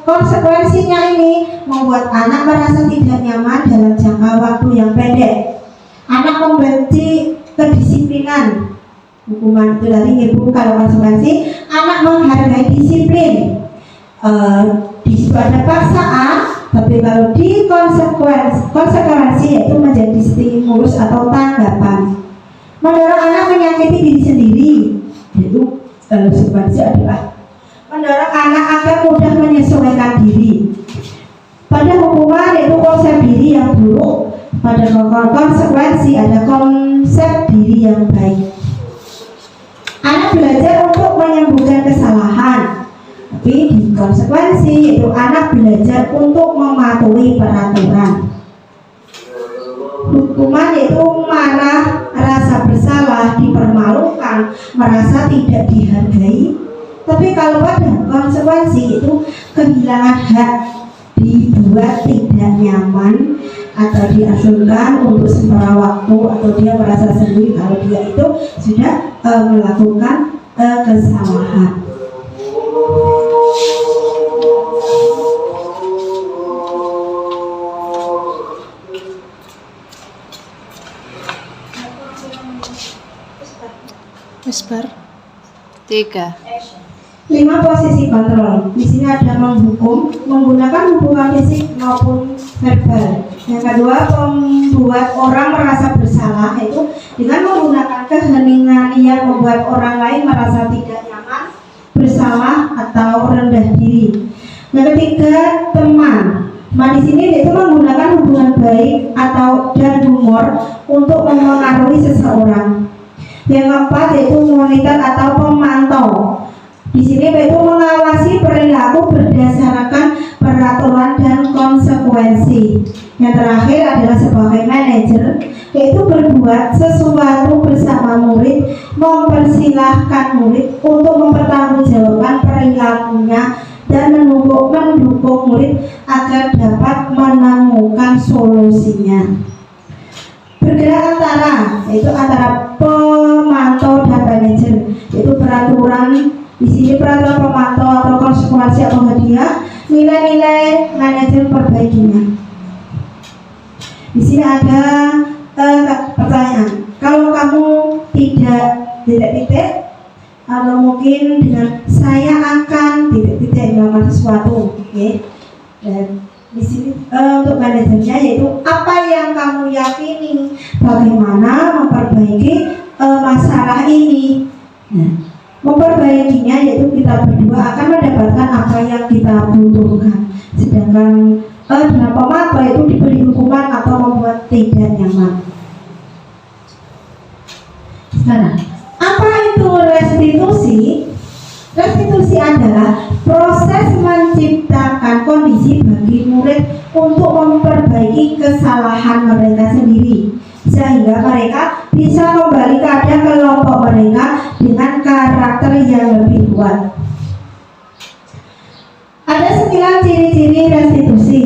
konsekuensinya ini membuat anak merasa tidak nyaman dalam jangka waktu yang pendek. Anak membenci kedisiplinan. Hukuman itu dari ibu. Kalau konsekuensi, anak menghargai disiplin. Di situ ada paksaan, tapi kalau di konsekuensi yaitu menjadi stimulus atau tanggapan. Mendorong anak menyakiti diri sendiri, yaitu konsekuensi adalah mendorong anak agar mudah menyesuaikan diri. Pada hukuman yaitu konsep diri yang buruk, pada konsekuensi ada konsep diri yang baik. Anak belajar untuk menyembuhkan kesalahan, tapi di konsekuensi yaitu anak belajar untuk mematuhi peraturan. Hukuman yaitu marah, rasa bersalah, dipermalukan, merasa tidak dihargai. Tapi kalau pada konsekuensi itu kehilangan hak, dibuat tidak nyaman, atau diasingkan untuk sementara waktu, atau dia merasa sendiri kalau dia itu sudah melakukan kesalahan. Whisper. 3. 5 posisi kontrol. Di sini ada menghukum menggunakan hubungan fisik maupun verbal. Yang kedua, membuat orang merasa bersalah, yaitu dengan menggunakan keheningan yang membuat orang lain merasa tidak nyaman, bersalah atau rendah diri. Yang ketiga, teman. Nah, di sini yaitu menggunakan hubungan baik atau dan humor untuk memengaruhi seseorang. Yang keempat yaitu monitor atau pemantau. Di sini yaitu mengawasi perilaku berdasarkan peraturan dan konsekuensi. Yang terakhir adalah sebagai manajer, yaitu berbuat sesuatu bersama murid, mempersilahkan murid untuk mempertanggungjawabkan perilakunya dan mendukung murid agar dapat menemukan solusinya. Bergerak yaitu antara pemantau dan manajer, yaitu peraturan. Di sini peraturan pemantau atau konsekuensi atau hadiah, nilai-nilai manajer perbaikinya. Di sini ada pertanyaan. Kalau kamu tidak titik-titik, atau mungkin dengan saya akan titik-titik melakukan sesuatu, oke? Dan di sini untuk manajernya yaitu apa yang kamu yakini, bagaimana memperbaiki masalah ini. Nah, memperbaikinya yaitu kita berdua akan mendapatkan apa yang kita butuhkan. Sedangkan dalam pemantau itu diberi hukuman atau membuat tidak nyaman. Sekarang, apa itu restitusi? Restitusi adalah proses menciptakan kondisi bagi murid untuk memperbaiki kesalahan mereka sendiri, sehingga mereka bisa kembali kepada kelompok mereka dengan karakter yang lebih kuat. Ada 9 ciri-ciri restitusi.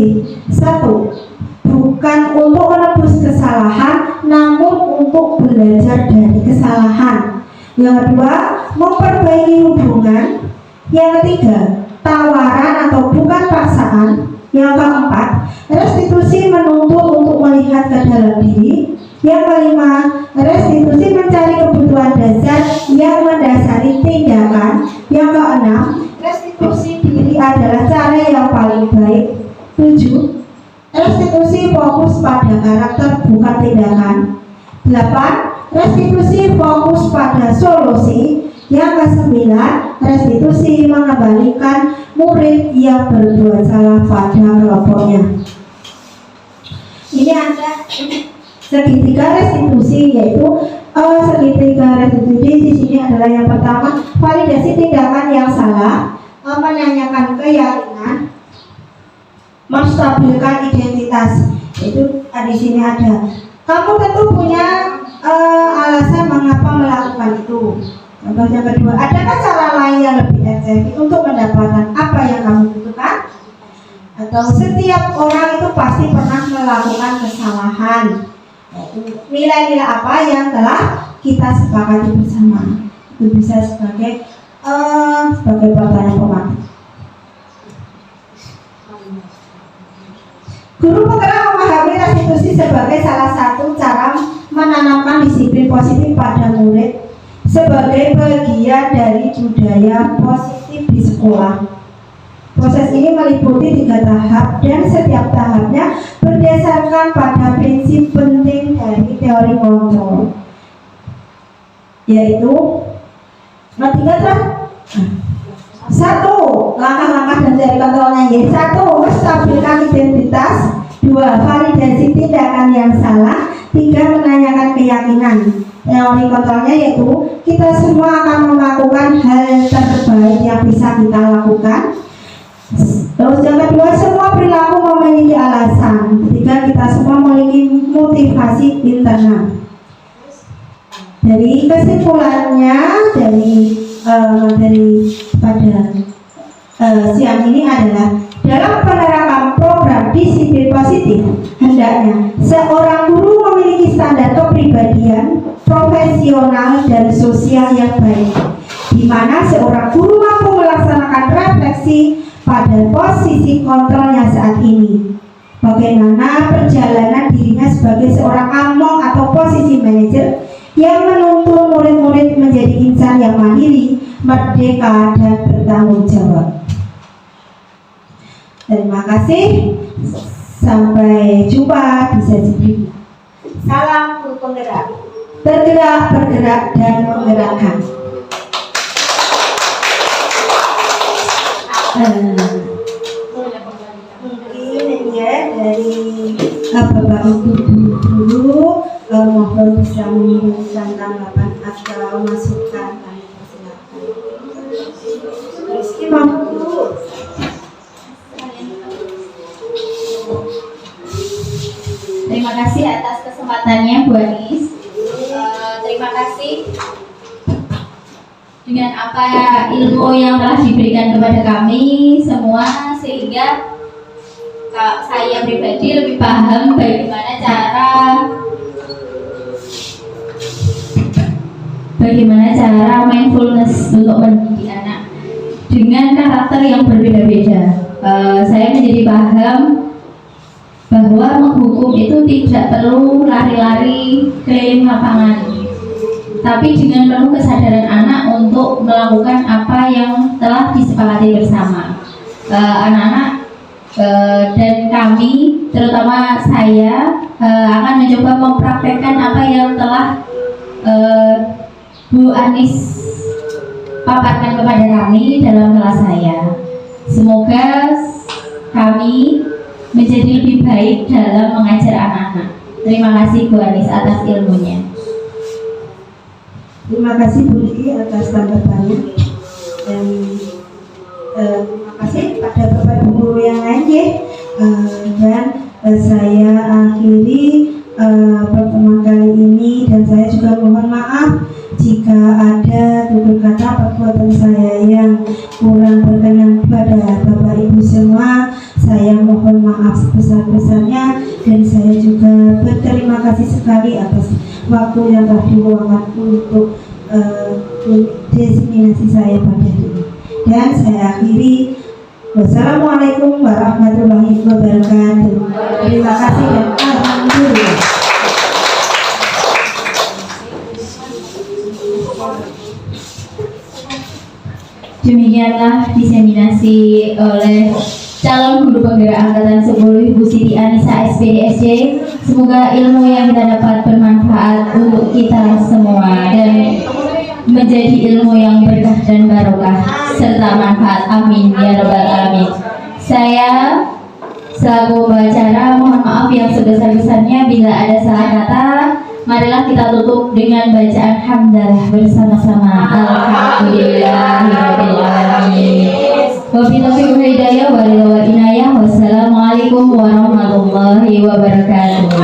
1. Bukan untuk menebus kesalahan, namun untuk belajar dari kesalahan. Yang kedua, memperbaiki hubungan. Yang ketiga, tawaran atau bukan paksaan. Yang keempat, restitusi menuntut untuk melihat ke dalam diri. Yang kelima, restitusi mencari kebutuhan dasar yang mendasari tindakan. Yang keenam, restitusi diri adalah cara yang paling baik. 7. Restitusi fokus pada karakter bukan tindakan. 8. Restitusi fokus pada solusi. Yang ke-9, restitusi mengembalikan murid yang berbuat salah pada kelompoknya. Ini ada segitiga restitusi, yaitu segitiga restitusi di sini adalah yang pertama, validasi tindakan yang salah, menanyakan keyakinan, menstabilkan identitas. Itu di sini ada. Kamu tentu punya alasan mengapa melakukan itu. Contoh yang kedua, adakah cara lain yang lebih efektif untuk mendapatkan apa yang kamu butuhkan? Atau setiap orang itu pasti pernah melakukan kesalahan. Nilai-nilai apa yang telah kita sepakati bersama. Itu bisa sebagai pelajaran pemantik. Guru penggerak memahami restitusi sebagai salah satu cara menanamkan disiplin positif pada murid sebagai bagian dari budaya positif di sekolah. Proses ini meliputi 3 tahap dan setiap tahapnya berdasarkan pada prinsip penting dari teori kontrol, yaitu 1. Langkah-langkah dan teori kontrolnya yaitu 1. Menstabilkan identitas, 2. Validasi tindakan yang salah, 3. Menanyakan keyakinan. Teori kontrolnya yaitu kita semua akan melakukan hal terbaik yang bisa kita lakukan. Terus yang kedua, semua perilaku memiliki alasan. Ketiga, kita semua memiliki motivasi internal. Dari kesimpulannya dari materi pada siang ini adalah dalam penerapan program disiplin positif, hendaknya seorang guru memiliki standar kepribadian, profesional dan sosial yang baik, di mana seorang guru mampu melaksanakan refleksi pada posisi kontrolnya saat ini. Bagaimana perjalanan dirinya sebagai seorang among atau posisi manajer yang menuntun murid-murid menjadi insan yang mandiri, merdeka, dan bertanggung jawab. Terima kasih. Sampai jumpa di sesi berikutnya. Salam guru penggerak. Tergerak, bergerak, dan menggerakkan. Mungkin ya dari Bapak Ibu dulu mohon bisa memberikan tanggapan atau masukan. Rizky mampu dulu. Terima kasih atas kesempatannya Bu Anis. Terima kasih dengan apa ilmu yang telah diberikan kepada kami semua, sehingga saya pribadi lebih paham bagaimana cara mindfulness untuk mendidik anak dengan karakter yang berbeda-beda. Saya menjadi paham bahwa menghukum itu tidak perlu lari-lari keliling lapangan, tapi dengan penuh kesadaran anak untuk melakukan apa yang telah disepakati bersama. Anak-anak dan kami, terutama saya, akan mencoba mempraktekkan apa yang telah Bu Anis paparkan kepada kami dalam kelas saya. Semoga kami menjadi lebih baik dalam mengajar anak-anak. Terima kasih Bu Anis atas ilmunya. Terima kasih Bu Lili atas tanggapannya, dan terima kasih pada Bapak Ibu guru yang lain ya. Dan saya akhiri pertemuan kali ini, dan saya juga mohon maaf jika ada tutur kata perbuatan saya yang kurang berkenan pada Bapak Ibu semua. Saya mohon maaf sebesar-besarnya, dan saya juga berterima kasih sekali atas waktu yang telah diluangkan untuk diseminasi saya pada hari ini. Dan saya akhiri. Wassalamualaikum warahmatullahi wabarakatuh. Terima kasih dan alhamdulillah. Demikianlah diseminasi oleh calon guru penggerak angkatan 10 Ibu Siti Anissa SPD SC. Semoga ilmu yang kita dapat bermanfaat untuk kita semua dan menjadi ilmu yang berkah dan barokah serta manfaat. Amin ya rabbal alamin. Saya selaku pembicara mohon maaf yang sebesar-besarnya bila ada salah kata. Marilah kita tutup dengan bacaan hamdalah bersama-sama. Alhamdulillahirabbil alamin. Wabillahi hidayah wal inayah. Wassalamualaikum warahmatullahi wabarakatuh.